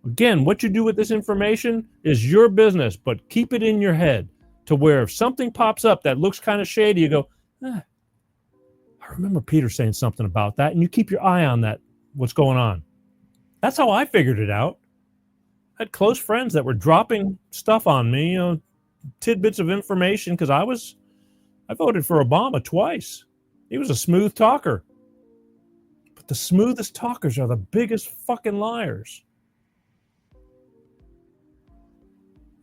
Again, what you do with this information is your business, but keep it in your head to where if something pops up that looks kind of shady, you go, I remember Peter saying something about that, and you keep your eye on that, what's going on. That's how I figured it out. I had close friends that were dropping stuff on me, tidbits of information, because I voted for Obama twice. He was a smooth talker. But the smoothest talkers are the biggest fucking liars.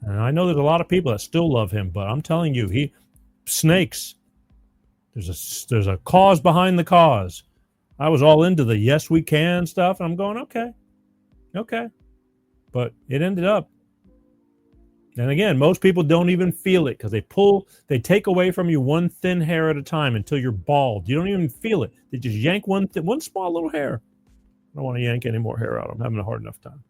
And I know there's a lot of people that still love him, but I'm telling you, snakes. There's a cause behind the cause. I was all into the yes we can stuff, and I'm going, okay. But it ended up. And again, most people don't even feel it because they take away from you one thin hair at a time until you're bald. You don't even feel it. They just yank one small little hair. I don't want to yank any more hair out. I'm having a hard enough time.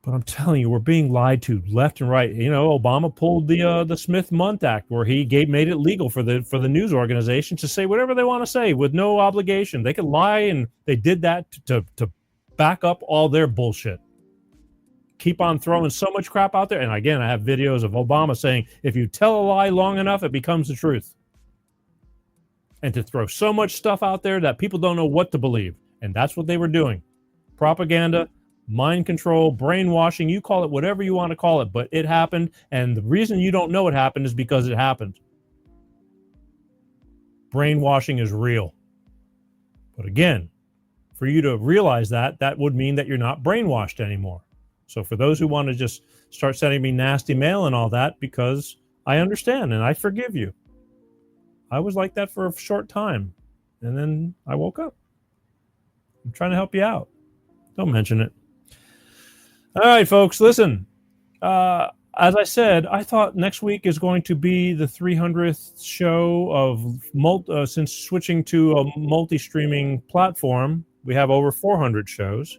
But I'm telling you, we're being lied to left and right. Obama pulled the Smith-Mundt Act, where he made it legal for the news organizations to say whatever they want to say with no obligation. They could lie, and they did that to back up all their bullshit. Keep on throwing so much crap out there. And again, I have videos of Obama saying, if you tell a lie long enough, it becomes the truth. And to throw so much stuff out there that people don't know what to believe. And that's what they were doing. Propaganda, mind control, brainwashing, you call it whatever you want to call it, but it happened. And the reason you don't know it happened is because it happened. Brainwashing is real. But again, for you to realize that would mean that you're not brainwashed anymore. So for those who want to just start sending me nasty mail and all that, because I understand and I forgive you. I was like that for a short time, and then I woke up. I'm trying to help you out. Don't mention it. All right, folks, listen. As I said, I thought next week is going to be the 300th show of since switching to a multi-streaming platform. We have over 400 shows.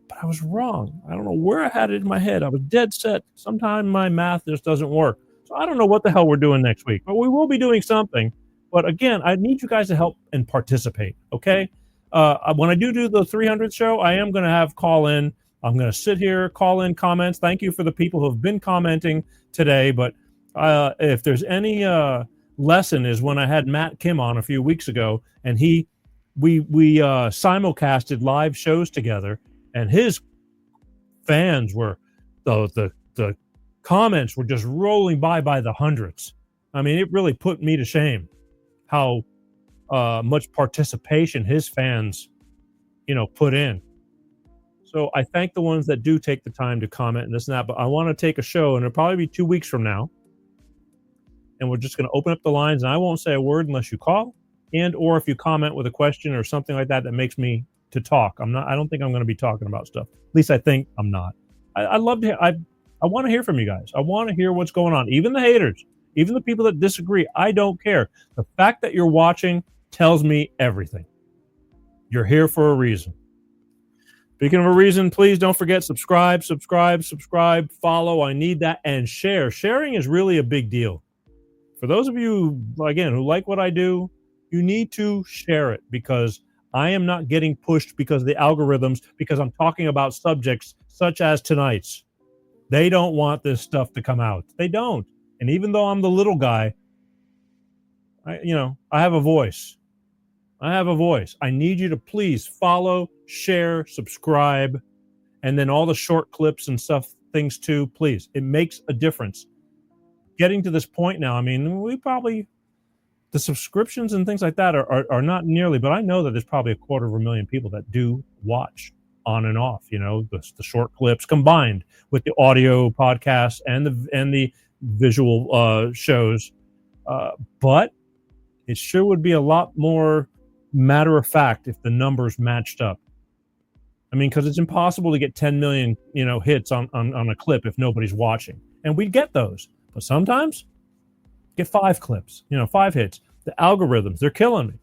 But I was wrong. I don't know where I had it in my head. I was dead set. Sometimes my math just doesn't work. So I don't know what the hell we're doing next week. But we will be doing something. But again, I need you guys to help and participate, okay? When I do the 300th show, I am going to have call-in. I'm going to sit here, call in comments. Thank you for the people who have been commenting today. But if there's any lesson is when I had Matt Kim on a few weeks ago, and we simulcasted live shows together. And his fans were, the comments were just rolling by the hundreds. I mean, it really put me to shame how much participation his fans, put in. So I thank the ones that do take the time to comment and this and that. But I want to take a show, and it'll probably be 2 weeks from now. and we're just going to open up the lines, and I won't say a word unless you call, and or if you comment with a question or something like that makes me to talk. I don't think I'm going to be talking about stuff. At least I think I'm not. I love to. I want to hear from you guys. I want to hear what's going on. Even the haters, even the people that disagree. I don't care. The fact that you're watching tells me everything. You're here for a reason. Speaking of a reason, please don't forget, subscribe, follow. I need that. And share. Sharing is really a big deal. For those of you, again, who like what I do, you need to share it, because I am not getting pushed because of the algorithms, because I'm talking about subjects such as tonight's. They don't want this stuff to come out. They don't. And even though I'm the little guy, I have a voice. I need you to please follow, share, subscribe, and then all the short clips and things too, please. It makes a difference. Getting to this point now, I mean, the subscriptions and things like that are not nearly, but I know that there's probably 250,000 people that do watch on and off, the short clips combined with the audio podcasts and the visual shows. But it sure would be a lot more matter of fact if the numbers matched up. I mean, because it's impossible to get 10 million, hits on a clip if nobody's watching. And we'd get those. But sometimes get 5 clips, 5 hits. The algorithms, they're killing me.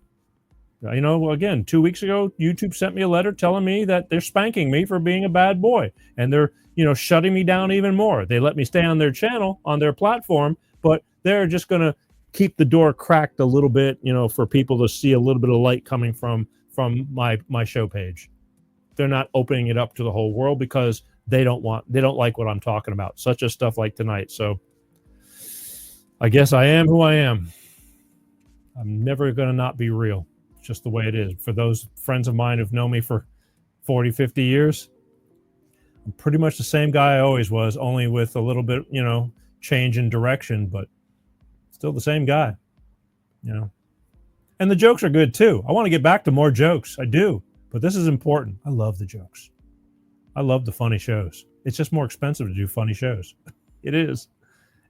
Again, 2 weeks ago, YouTube sent me a letter telling me that they're spanking me for being a bad boy. And they're, shutting me down even more. They let me stay on their channel, on their platform, but they're just going to keep the door cracked a little bit, for people to see a little bit of light coming from my show page. They're not opening it up to the whole world because they don't like what I'm talking about, such as stuff like tonight. So I guess I am who I am. I'm never going to not be real. It's just the way it is. For those friends of mine who've known me for 40, 50 years, I'm pretty much the same guy I always was, only with a little bit, change in direction, but still the same guy, And the jokes are good too. I want to get back to more jokes. I do. But this is important. I love the jokes. I love the funny shows. It's just more expensive to do funny shows. It is.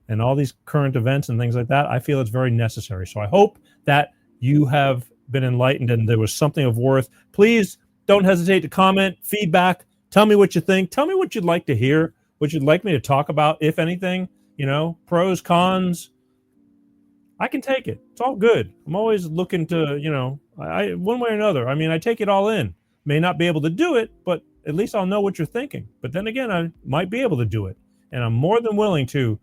And all these current events and things like that, I feel it's very necessary. So I hope that you have been enlightened and there was something of worth. Please don't hesitate to comment, feedback. Tell me what you think. Tell me what you'd like to hear, what you'd like me to talk about, if anything, pros, cons. I can take it. It's all good. I'm always looking to, I one way or another. I mean, I take it all in. May not be able to do it, but at least I'll know what you're thinking. But then again, I might be able to do it. And I'm more than willing to,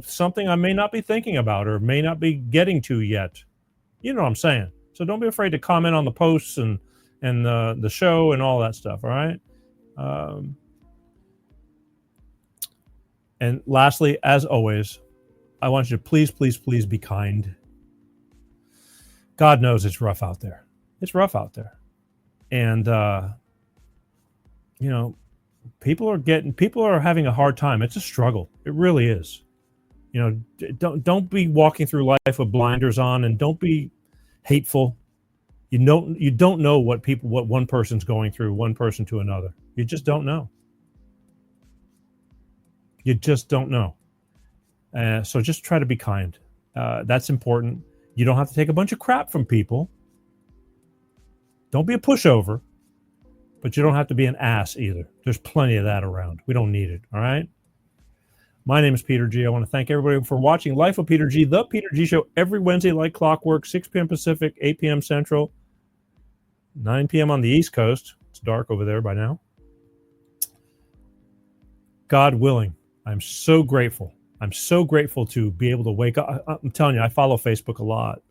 something I may not be thinking about or may not be getting to yet. You know what I'm saying? So don't be afraid to comment on the posts and the show and all that stuff, all right? And lastly, as always, I want you to please, please, please be kind. God knows it's rough out there. It's rough out there. And, people are having a hard time. It's a struggle. It really is. Don't be walking through life with blinders on, and don't be hateful. You don't know what one person's going through, one person to another. You just don't know. You just don't know. So just try to be kind. That's important. You don't have to take a bunch of crap from people. Don't be a pushover, but you don't have to be an ass either. There's plenty of that around. We don't need it. All right. My name is Peter G. I want to thank everybody for watching Life of Peter G, the Peter G Show, every Wednesday like clockwork, 6 p.m. Pacific, 8 p.m. Central, 9 p.m. on the East Coast. It's dark over there by now. God willing, I'm so grateful. I'm so grateful to be able to wake up. I'm telling you, I follow Facebook a lot.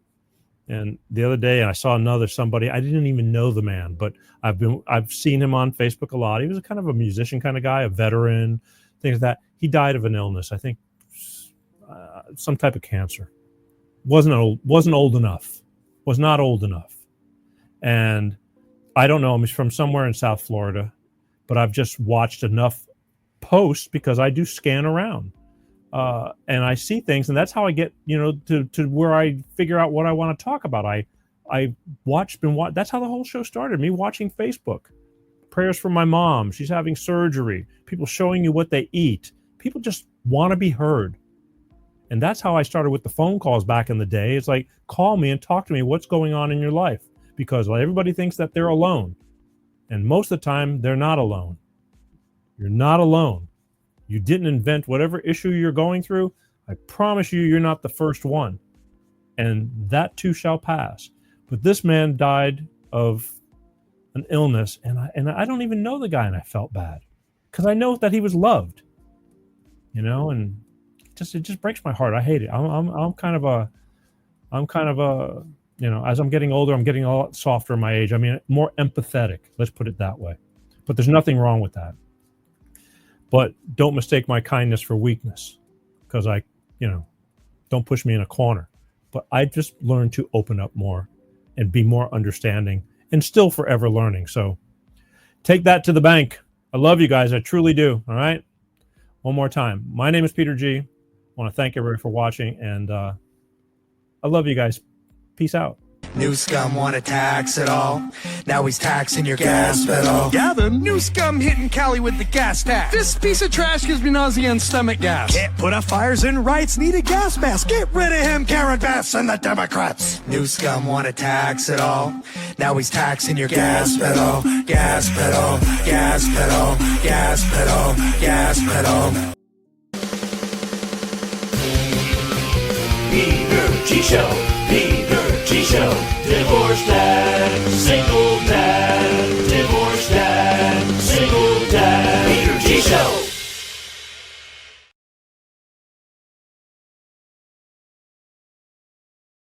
And the other day, I saw somebody, I didn't even know the man, but I've seen him on Facebook a lot. He was a kind of a musician kind of guy, a veteran, things like that. He died of an illness, I think, some type of cancer. Wasn't old enough. Was not old enough. And I don't know him. He's from somewhere in South Florida, but I've just watched enough posts because I do scan around. And I see things, and that's how I get, to where I figure out what I want to talk about. That's how the whole show started, me watching Facebook. Prayers for my mom. She's having surgery. People showing you what they eat. People just want to be heard. And that's how I started with the phone calls back in the day. It's like, call me and talk to me. What's going on in your life? Because everybody thinks that they're alone. And most of the time, they're not alone. You're not alone. You didn't invent whatever issue you're going through. I promise you, you're not the first one. And that too shall pass. But this man died of an illness, and I don't even know the guy, and I felt bad because I know that he was loved, and it just breaks my heart. I hate it. I'm kind of a as I'm getting older, I'm getting a lot softer in my age. I mean, more empathetic. Let's put it that way. But there's nothing wrong with that. But don't mistake my kindness for weakness, because don't push me in a corner. But I just learned to open up more and be more understanding and still forever learning. So take that to the bank. I love you guys. I truly do. All right. One more time. My name is Peter G. I want to thank everybody for watching, and I love you guys. Peace out. New scum wanna tax it all. Now he's taxing your gas pedal. Gavin, new scum hitting Cali with the gas tax. This piece of trash gives me nausea and stomach gas. Can't put out fires in rights, need a gas mask. Get rid of him, Karen Bass and the Democrats. New scum wanna tax it all. Now he's taxing your gas pedal. Gas pedal, gas pedal, gas pedal, gas pedal. Peter G Show. Peter G Show. Divorced dad, single dad. Divorced dad, single dad. Peter G Show.